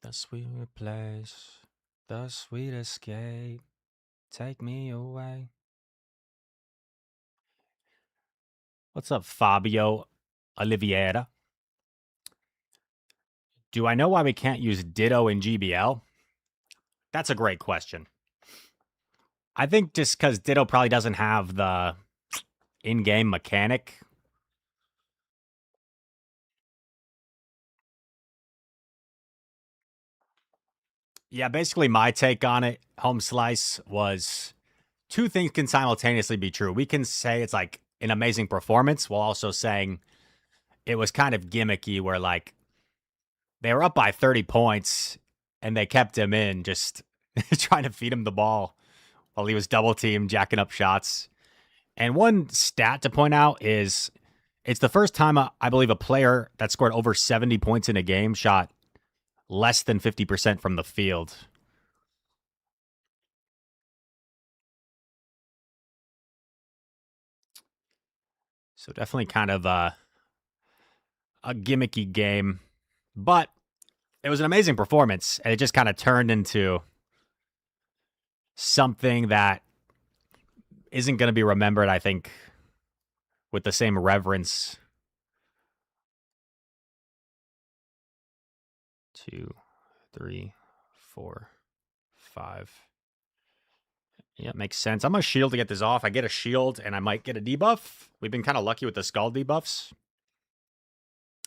The sweet place, the sweet escape. Take me away. What's up, Fabio Oliveira? Do I know why we can't use Ditto in GBL? That's a great question. I think just because Ditto probably doesn't have the in-game mechanic. Yeah, basically my take on it, Home Slice, was two things can simultaneously be true. We can say it's like an amazing performance while also saying it was kind of gimmicky where like they were up by 30 points and they kept him in, just trying to feed him the ball while he was double teamed, jacking up shots. And one stat to point out is it's the first time I believe a player that scored over 70 points in a game shot less than 50% from the field. So definitely kind of a gimmicky game, but it was an amazing performance, and it just kind of turned into something that isn't going to be remembered, I think, with the same reverence. 2, 3, 4, 5. Yeah, makes sense. I'm going to shield to get this off. I get a shield, and I might get a debuff. We've been kind of lucky with the skull debuffs.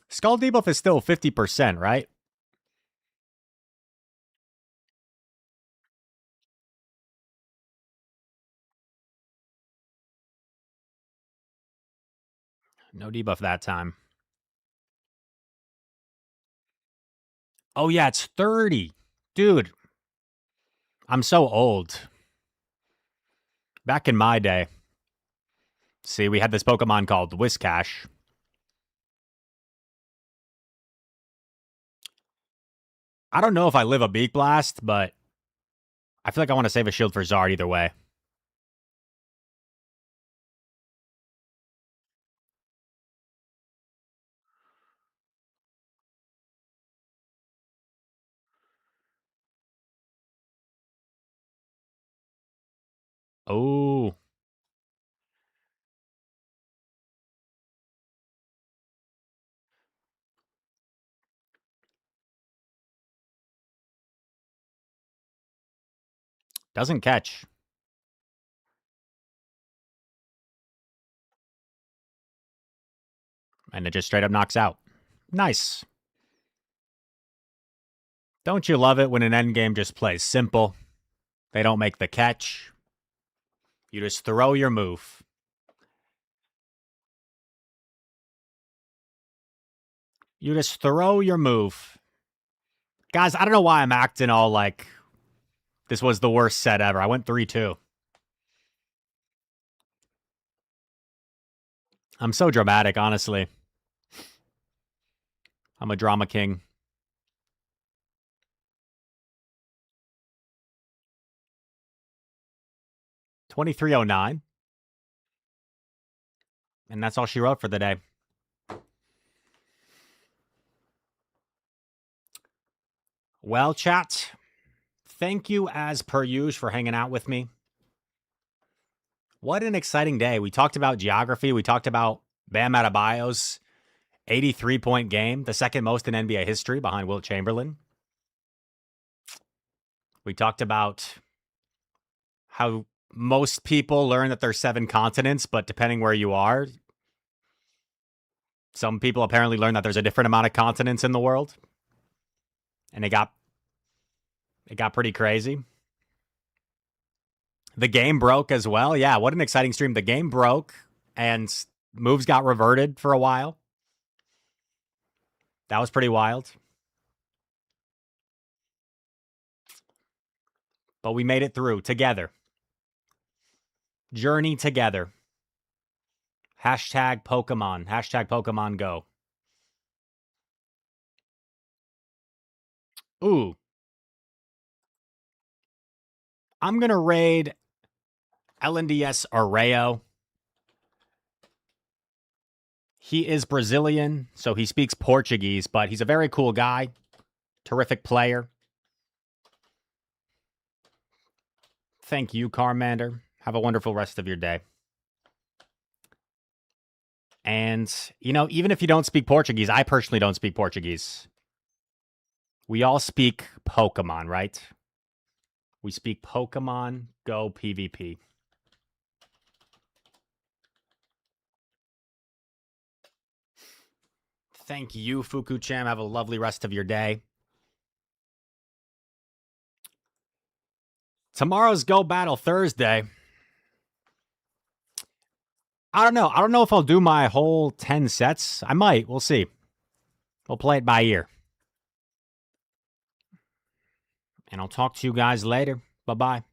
Skull debuff is still 50%, right? No debuff that time. Oh, yeah, it's 30. Dude, I'm so old. Back in my day, see, we had this Pokemon called Whiscash. I don't know if I live a Beak Blast, but I feel like I want to save a shield for Zard either way. Oh. Doesn't catch. And it just straight up knocks out. Nice. Don't you love it when an endgame just plays simple? They don't make the catch. You just throw your move. You just throw your move. Guys, I don't know why I'm acting all like this was the worst set ever. I went 3-2. I'm so dramatic, honestly. I'm a drama king. 2309. And that's all she wrote for the day. Well, chat, thank you as per usual for hanging out with me. What an exciting day. We talked about geography. We talked about Bam Adebayo's 83-point game, the second most in NBA history behind Wilt Chamberlain. We talked about how most people learn that there's 7 continents, but depending where you are, some people apparently learn that there's a different amount of continents in the world. And it got pretty crazy. The game broke as well. Yeah, what an exciting stream. The game broke and moves got reverted for a while. That was pretty wild. But we made it through together. Journey together. Hashtag Pokemon. Hashtag Pokemon Go. Ooh. I'm going to raid LNDS Arreo. He is Brazilian, so he speaks Portuguese, but he's a very cool guy. Terrific player. Thank you, Carmander. Have a wonderful rest of your day. And, you know, even if you don't speak Portuguese, I personally don't speak Portuguese. We all speak Pokemon, right? We speak Pokemon Go PvP. Thank you, Fuku-chan. Have a lovely rest of your day. Tomorrow's Go Battle Thursday. I don't know. I don't know if I'll do my whole 10 sets. I might. We'll see. We'll play it by ear. And I'll talk to you guys later. Bye-bye.